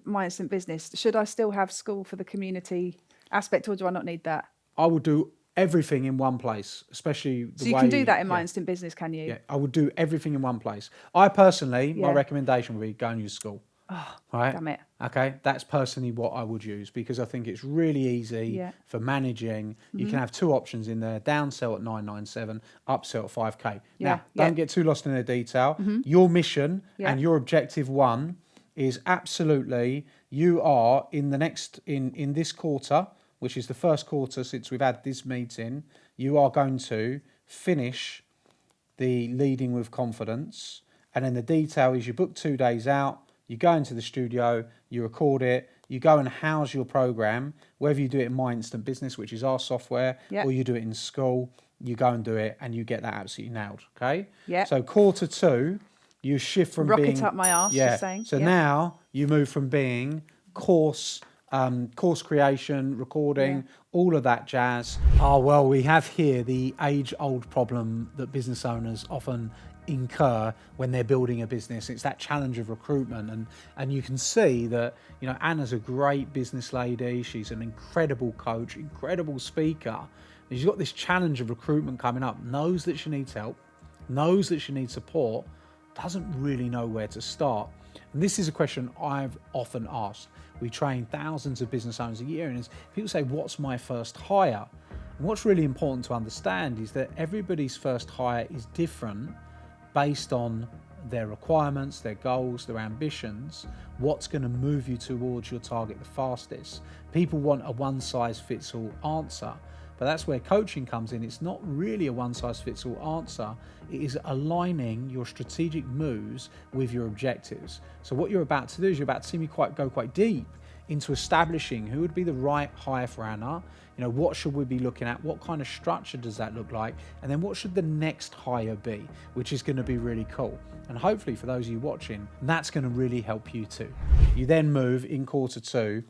my instant business, should I still have school for the community aspect, or do I not need that? I would do everything in one place, especially the So you way, can do that in my yeah, instant business, can you? yeah, I would do everything in one place. I personally, my Yeah. recommendation would be go and use school. Oh, Right. damn it. Okay, that's personally what I would use because I think it's really easy Yeah. for managing. You can have 2 options in there: downsell at $997, upsell at 5K. Yeah, Now, yeah. don't get too lost in the detail. Your mission Yeah. and your objective one is absolutely you are in the next in this quarter, which is the first quarter since we've had this meeting. You are going to finish the Leading with Confidence, and then the detail is you book 2 days out. You go into the studio, you record it, you go and house your program, whether you do it in My Instant Business, which is our software, Yeah. or you do it in school, you go and do it and you get that absolutely nailed, okay? Yeah. So Q2, you shift from Rocket being... up my arse, yeah. just saying. So Yeah. now you move from being course course creation, recording, all of that jazz. Oh, well, we have here the age-old problem that business owners often incur when they're building a business. It's that challenge of recruitment, and you can see that, you know, Anna's a great business lady. She's an incredible coach, incredible speaker. And she's got this challenge of recruitment coming up, knows that she needs help, knows that she needs support, doesn't really know where to start. And this is a question I've often asked. We train thousands of business owners a year, and people say, what's my first hire? And what's really important to understand is that everybody's first hire is different based on their requirements, their goals, their ambitions, what's going to move you towards your target the fastest. People want a one-size-fits-all answer, but that's where coaching comes in. It's not really a one-size-fits-all answer. It is aligning your strategic moves with your objectives. So what you're about to do is you're about to see me go quite deep into establishing who would be the right hire for Anna. You know, what should we be looking at? What kind of structure does that look like? And then what should the next hire be, which is going to be really cool. And hopefully for those of you watching, that's going to really help you too. You then move in quarter 2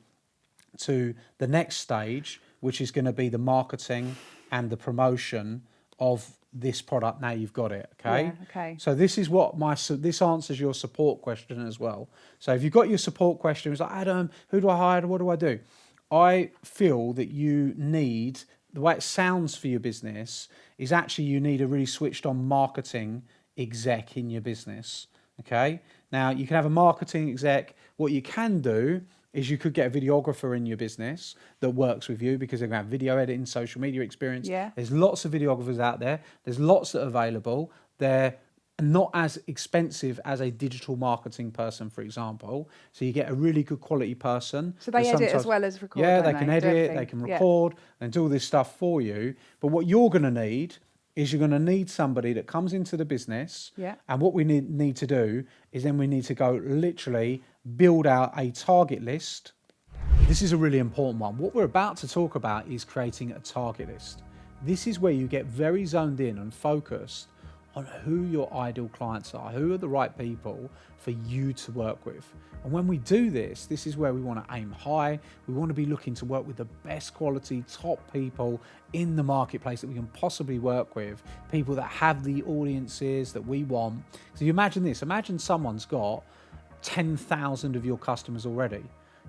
to the next stage, which is going to be the marketing and the promotion of this product. Now you've got it, okay? Yeah, okay. So this is what this answers your support question as well. So if you've got your support question, it's like, Adam, who do I hire? What do I do? I feel that you need, the way it sounds for your business is actually you need a really switched on marketing exec in your business, okay? Now you can have a marketing exec. What you can do is you could get a videographer in your business that works with you because they're going to have video editing, social media experience. Yeah. There's lots of videographers out there. There's lots that are available. They're not as expensive as a digital marketing person, for example. So you get a really good quality person. So they edit as well as record. Yeah, don't they can Do edit, everything. they can record and do all this stuff for you. But what you're going to need is you're going to need somebody that comes into the business. Yeah. And what we need to do is then we need to go literally build out a target list. This is a really important one. What we're about to talk about is creating a target list. This is where you get very zoned in and focused on who your ideal clients are, who are the right people for you to work with. And when we do this, this is where we want to aim high. We want to be looking to work with the best quality, top people in the marketplace that we can possibly work with, people that have the audiences that we want. So you imagine this, imagine someone's got 10,000 of your customers already.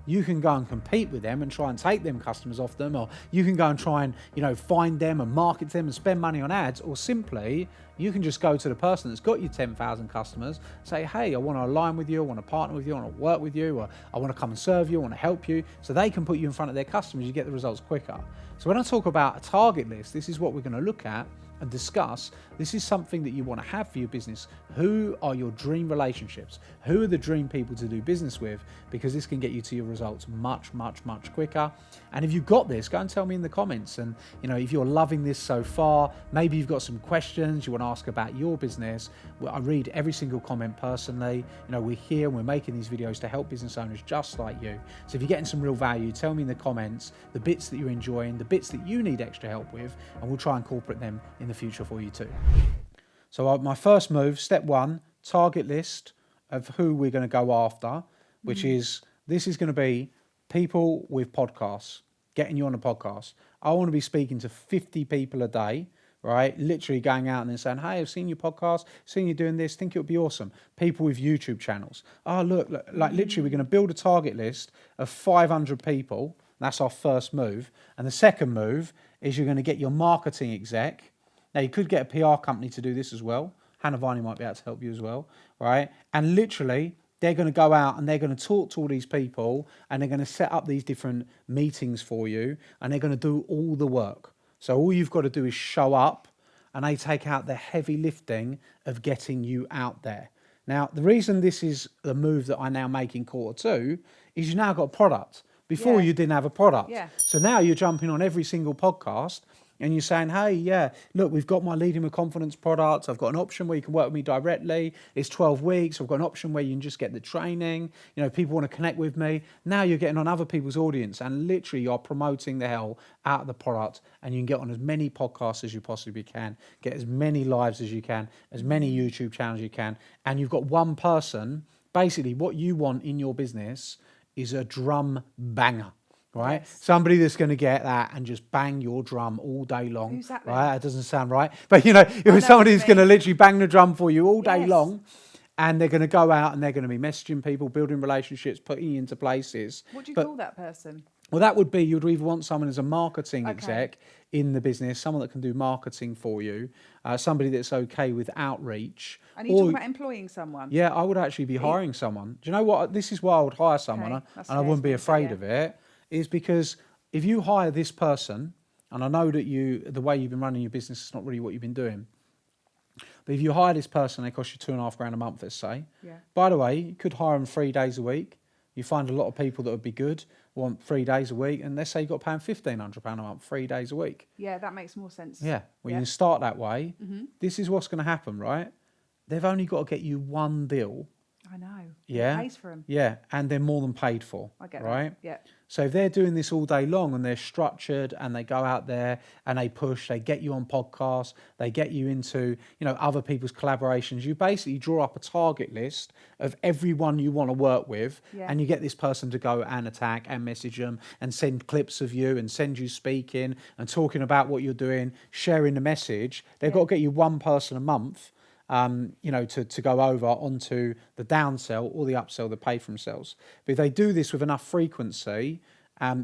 You can go and compete with them and try and take them customers off them, or you can go and try and, you know, find them and market them and spend money on ads, or simply you can just go to the person that's got you 10,000 customers, say, hey, I want to align with you, I want to partner with you, I want to work with you, or I want to come and serve you, I want to help you, so they can put you in front of their customers, you get the results quicker. So when I talk about a target list, this is what we're going to look at and discuss. This is something that you want to have for your business. Who are your dream relationships? Who are the dream people to do business with? Because this can get you to your results much, much, much quicker. And if you've got this, go and tell me in the comments. And, you know, if you're loving this so far, maybe you've got some questions you want to ask about your business. Well, I read every single comment personally. You know, we're here and we're making these videos to help business owners just like you. So if you're getting some real value, tell me in the comments the bits that you're enjoying, the bits that you need extra help with, and we'll try and incorporate them in the future for you too. So my first move, step 1, target list of who we're going to go after, which is, this is going to be people with podcasts, getting you on a podcast. I want to be speaking to 50 people a day, right? Literally going out and then saying, hey, I've seen your podcast, seen you doing this, think it would be awesome. People with YouTube channels. Oh, look, like literally we're going to build a target list of 500 people. That's our first move. And the second move is you're going to get your marketing exec. Now, you could get a PR company to do this as well. Hannah Viney might be able to help you as well, right? And literally, they're going to go out and they're going to talk to all these people and they're going to set up these different meetings for you and they're going to do all the work. So all you've got to do is show up and they take out the heavy lifting of getting you out there. Now, the reason this is the move that I now make in quarter 2 is you now got a product. Before you didn't have a product. Yeah. So now you're jumping on every single podcast and you're saying, hey, yeah, look, we've got my Leading with Confidence product. I've got an option where you can work with me directly. It's 12 weeks. I've got an option where you can just get the training. You know, people want to connect with me. Now you're getting on other people's audience and literally you're promoting the hell out of the product, and you can get on as many podcasts as you possibly can, get as many lives as you can, as many YouTube channels you can. And you've got one person. Basically, what you want in your business is a drum banger. right? Yes. Somebody that's going to get that and just bang your drum all day long. Who's that then? Right? That doesn't sound right. But, if know it's what somebody you who's going to mean. literally bang the drum for you all day Yes. long, and they're going to go out and they're going to be messaging people, building relationships, putting you into places. What do you But- call that person? Well, that would be, you'd either want someone as a marketing Okay. exec in the business, someone that can do marketing for you, somebody that's okay with outreach. And you talking about employing someone? Yeah, I would actually be hiring someone. Do you know what? This is why I would hire someone, Okay, that and I wouldn't be scares me, but afraid yeah. of it, is because if you hire this person, and I know that the way you've been running your business is not really what you've been doing, but if you hire this person, they cost you £2,500 a month, let's say. Yeah. By the way, you could hire them 3 days a week. You find a lot of people that would be good, want 3 days a week, and let's say you've got to pay them £1,500 a month, 3 days a week. Yeah, that makes more sense. Yeah, well, Yeah. you can start that way. Mm-hmm. This is what's going to happen, right? They've only got to get you one deal. I know. Yeah. It pays for them. Yeah, and they're more than paid for. I get right? that. Yeah. So if they're doing this all day long and they're structured and they go out there and they push, they get you on podcasts, they get you into, other people's collaborations, you basically draw up a target list of everyone you want to work with, Yeah. and you get this person to go and attack and message them and send clips of you and send you speaking and talking about what you're doing, sharing the message. They've got to get you one person a month, to go over onto the downsell or the upsell, the pay for themselves. But if they do this with enough frequency,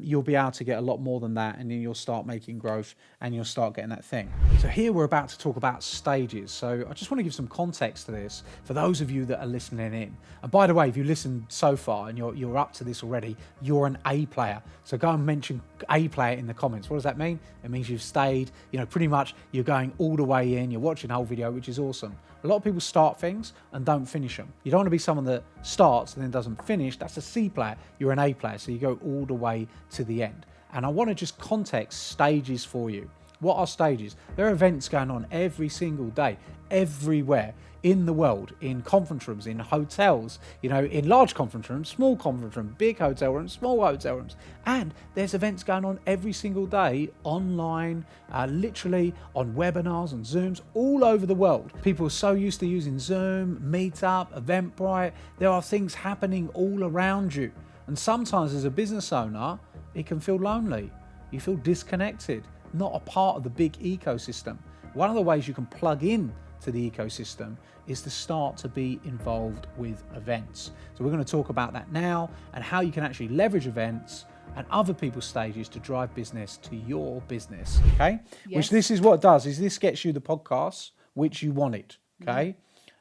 you'll be able to get a lot more than that, and then you'll start making growth and you'll start getting that thing. So here we're about to talk about stages. So I just want to give some context to this for those of you that are listening in. And by the way, if you listened so far and you're up to this already, you're an A player. So go and mention A player in the comments. What does that mean? It means you've stayed, pretty much you're going all the way in, you're watching the whole video, which is awesome. A lot of people start things and don't finish them. You don't want to be someone that starts and then doesn't finish. That's a C player. You're an A player, so you go all the way to the end. And I want to just context stages for you. What are stages? There are events going on every single day, everywhere in the world, in conference rooms, in hotels, in large conference rooms, small conference rooms, big hotel rooms, small hotel rooms. And there's events going on every single day online, literally on webinars and Zooms all over the world. People are so used to using Zoom, Meetup, Eventbrite. There are things happening all around you. And sometimes as a business owner, it can feel lonely. You feel disconnected, not a part of the big ecosystem. One of the ways you can plug in to the ecosystem is to start to be involved with events. So we're going to talk about that now and how you can actually leverage events and other people's stages to drive business to your business, okay? Yes. Which this is what it does, is this gets you the podcasts which you wanted, okay?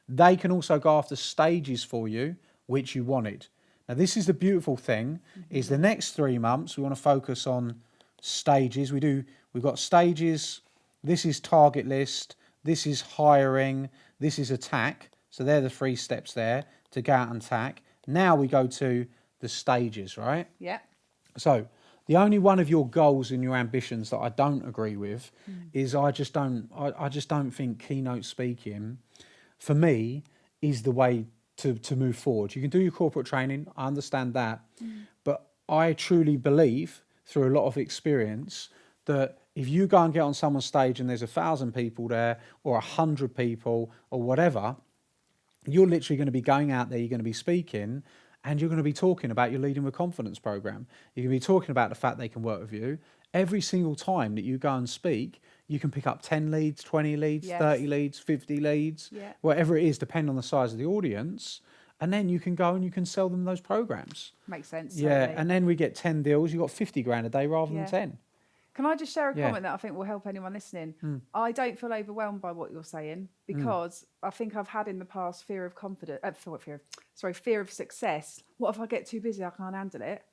They can also go after stages for you which you wanted. Now this is the beautiful thing, is the next 3 months we want to focus on stages. We've got stages, this is target list, this is hiring, this is attack. So they're the 3 steps there to go out and attack. Now we go to the stages, right? Yeah. So the only one of your goals and your ambitions that I don't agree with is I just don't think keynote speaking, for me, is the way to move forward. You can do your corporate training, I understand that, but I truly believe through a lot of experience that if you go and get on someone's stage and there's 1,000 people there or 100 people or whatever, you're literally going to be going out there, you're going to be speaking, and you're going to be talking about your Leading with Confidence program. You're going to be talking about the fact they can work with you. Every single time that you go and speak, you can pick up 10 leads, 20 leads, Yes. 30 leads, 50 leads, Yeah. whatever it is, depending on the size of the audience. And then you can go and you can sell them those programs. Makes sense. Yeah, totally. and then we get 10 deals, you've got 50 grand a day rather Yeah. than 10. Can I just share a Yeah. comment that I think will help anyone listening? I don't feel overwhelmed by what you're saying because I think I've had in the past fear of fear of success. What if I get too busy? I can't handle it.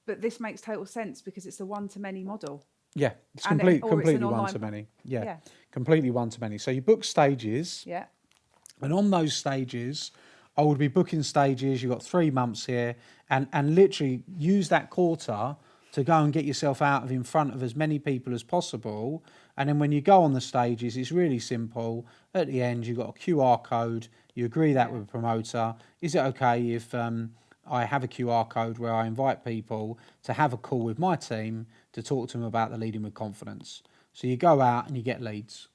But this makes total sense because it's a one-to-many model. Yeah, it's And completely an online one-to-many. Yeah, Yeah. completely one-to-many. So you book stages. Yeah. And on those stages, I would be booking stages. You've got 3 months here, and literally use that quarter to go and get yourself out of in front of as many people as possible. And then when you go on the stages, it's really simple. At the end, you've got a QR code. You agree that with a promoter. Is it okay if I have a QR code where I invite people to have a call with my team to talk to them about the Leading with Confidence? So you go out and you get leads.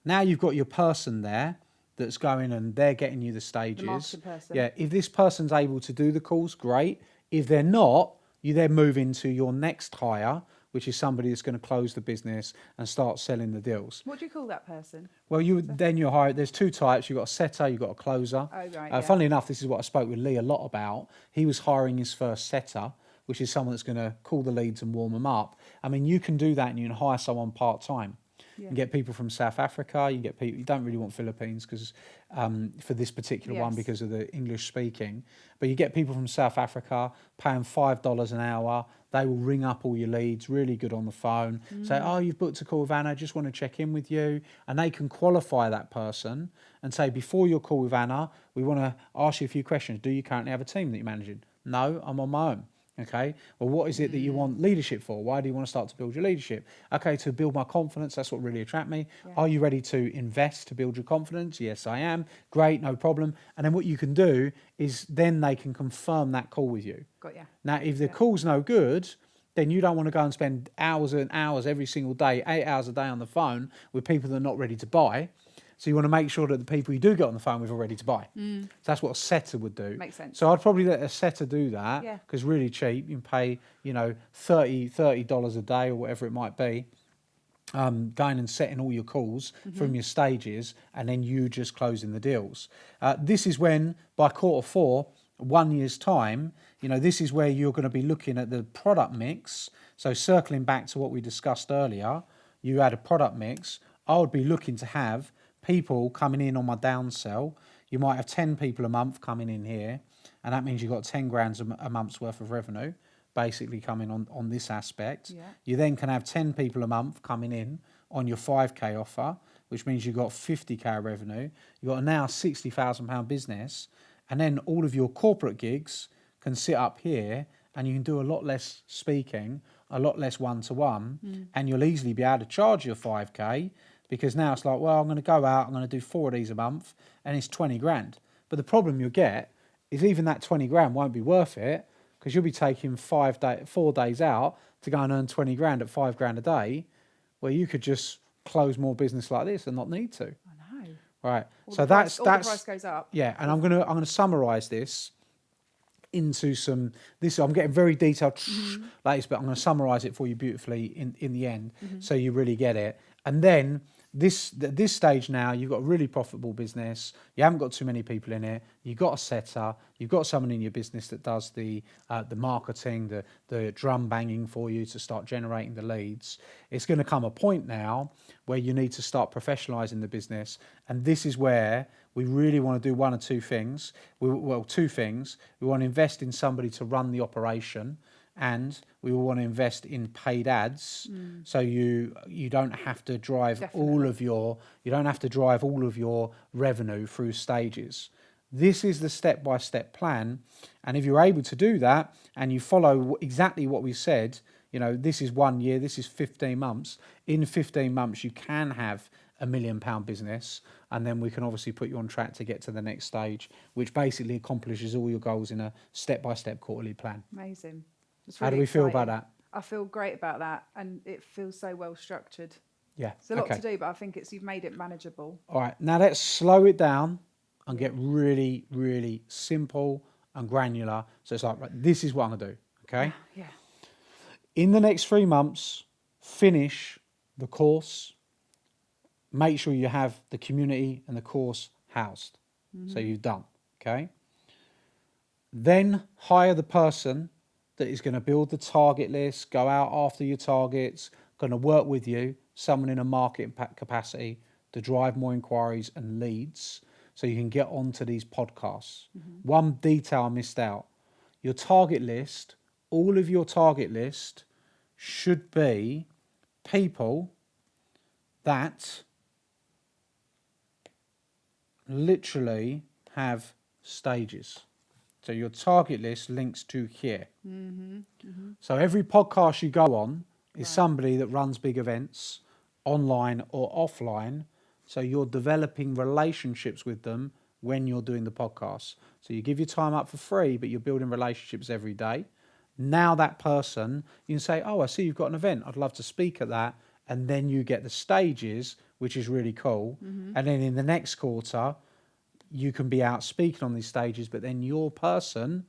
Now you've got your person there that's going and they're getting you the stages. marketing person. Yeah, if this person's able to do the calls, great. If they're not, You then move into your next hire, which is somebody that's going to close the business and start selling the deals. What do you call that person? Well, then you hire. There's two types. You've got a setter, you've got a closer. Oh, right, yeah. Funnily enough, this is what I spoke with Lee a lot about. He was hiring his first setter, which is someone that's going to call the leads and warm them up. I mean, you can do that, and you can hire someone part-time. You can get people from South Africa. You can get people. You don't really want Philippines because for this particular one because of the English speaking. But you get people from South Africa paying $5 an hour. They will ring up all your leads, really good on the phone. Say, oh, you've booked a call with Anna. Just want to check in with you, and they can qualify that person and say, before your call with Anna, we want to ask you a few questions. Do you currently have a team that you're managing? No, I'm on my own. Okay, well, what is it that you want leadership for? Why do you want to start to build your leadership? Okay, to build my confidence, that's what really attracted me. Are you ready to invest to build your confidence? Yes, I am. Great, no problem. And then what you can do is then they can confirm that call with you. Got ya. Now, if the call's no good, then you don't want to go and spend hours and hours every single day, 8 hours a day on the phone with people that are not ready to buy. So you want to make sure that the people you do get on the phone with are ready to buy. So that's what a setter would do. Makes sense. So I'd probably let a setter do that because really cheap. You can pay, $30 a day or whatever it might be. Going and setting all your calls from your stages, and then you just closing the deals. This is when by Q4, 1 year's time, this is where you're going to be looking at the product mix. So circling back to what we discussed earlier, you had a product mix. I would be looking to have people coming in on my downsell. You might have 10 people a month coming in here, and that means you've got 10 grand a month's worth of revenue basically coming on this aspect. You then can have 10 people a month coming in on your 5k offer, which means you've got 50k revenue. You've got now a £60,000 business, and then all of your corporate gigs can sit up here, and you can do a lot less speaking, a lot less one-to-one, and you'll easily be able to charge your 5k. Because now it's like, well, I'm going to go out, I'm going to do 4 of these a month, and it's 20 grand. But the problem you'll get is even that 20 grand won't be worth it because you'll be taking 4 days out to go and earn 20 grand at 5 grand a day, where you could just close more business like this and not need to. I know. Right. All So the price, that's all the price goes up. Yeah, and I'm gonna summarise this into some. I'm getting very detailed like this, but I'm going to summarise it for you beautifully in the end, so you really get it. And then at this stage now, you've got a really profitable business. You haven't got too many people in it. You've got a setter. You've got someone in your business that does the marketing, the drum banging for you to start generating the leads. It's going to come a point now where you need to start professionalising the business, and this is where we really want to do one or two things. Two things. We want to invest in somebody to run the operation, and we will want to invest in paid ads, so you don't have to drive all of your revenue through stages. This is the step-by-step plan, and if you're able to do that and you follow exactly what we said, this is 1 year, this is 15 months. In 15 months, you can have £1 million business, and then we can obviously put you on track to get to the next stage, which basically accomplishes all your goals in a step-by-step quarterly plan. Amazing. How do we feel about that? I feel great about that, and it feels so well structured. Yeah. It's a lot to do, but I think you've made it manageable. All right, now let's slow it down and get really, really simple and granular. So it's like, right, this is what I'm going to do, okay? Yeah. In the next 3 months, finish the course. Make sure you have the community and the course housed. So you've done, okay? Then hire the person that is going to build the target list, go out after your targets, going to work with you, someone in a marketing capacity to drive more inquiries and leads so you can get onto these podcasts. One detail I missed out. Your target list, all of your target list should be people that literally have stages. So your target list links to here. So every podcast you go on is somebody that runs big events, online or offline. So you're developing relationships with them when you're doing the podcast. So you give your time up for free, but you're building relationships every day. Now that person, you can say, oh, I see you've got an event. I'd love to speak at that. And then you get the stages, which is really cool. And then in the next quarter, you can be out speaking on these stages, but then your person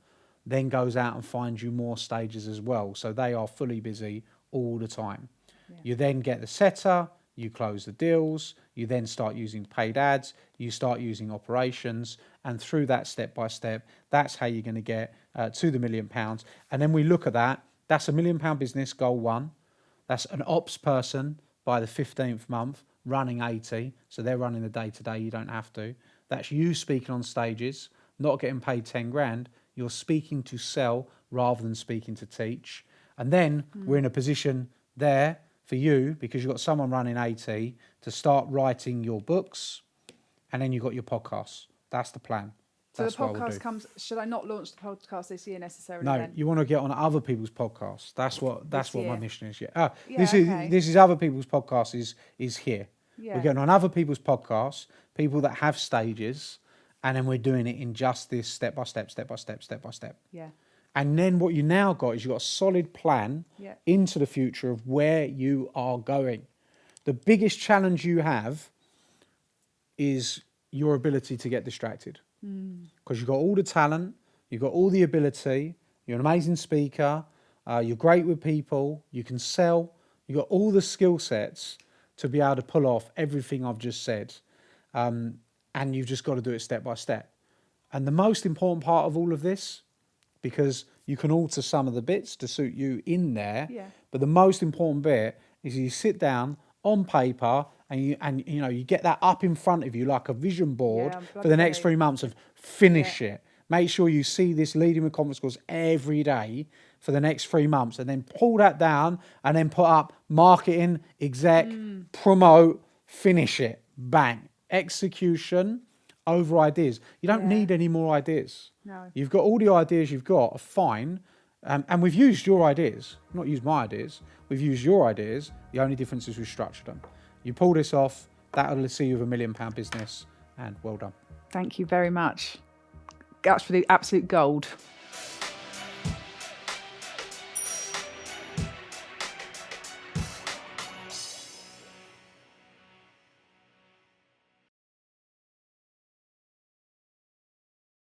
then goes out and finds you more stages as well. So they are fully busy all the time. Yeah. You then get the setter, you close the deals, you then start using paid ads, you start using operations, and through that step by step, that's how you're going to get to the £1 million. And then we look at that. That's £1 million business, goal 1. That's an ops person by the 15th month running 80. So they're running the day to day. You don't have to. That's you speaking on stages, not getting paid 10 grand. You're speaking to sell rather than speaking to teach. And then we're in a position there for you, because you've got someone running 80, to start writing your books, and then you've got your podcasts. That's the plan. So That's the what I would podcast do. comes. Should I not launch the podcast this year necessarily? No, then? you want to get on other people's podcasts. That's what my year. mission is. Yeah. Yeah, This okay. is other people's podcasts is here. Yeah. We're getting on other people's podcasts, people that have stages, and then we're doing it in just this step by step. Yeah. And then what you now got is you've got a solid plan Yeah. into the future of where you are going. The biggest challenge you have is your ability to get distracted. Because you've got all the talent, you've got all the ability, you're an amazing speaker, you're great with people, you can sell, you've got all the skill sets to be able to pull off everything I've just said. And you've just got to do it step by step. And the most important part of all of this, because you can alter some of the bits to suit you in there, Yeah. but the most important bit is you sit down on paper and you get that up in front of you like a vision board Yeah, I'm for the next bloody 3 months of finish it. Make sure you see this leading with conference calls every day for the next 3 months, and then pull that down and then put up marketing, exec, promote, finish it, bang. Execution over ideas. You don't need any more ideas. No. You've got all the ideas you've got are fine. And we've used your ideas, not used my ideas. We've used your ideas. The only difference is we've structured them. You pull this off, that'll see you with £1 million business, and well done. Thank you very much. That's for the absolute gold.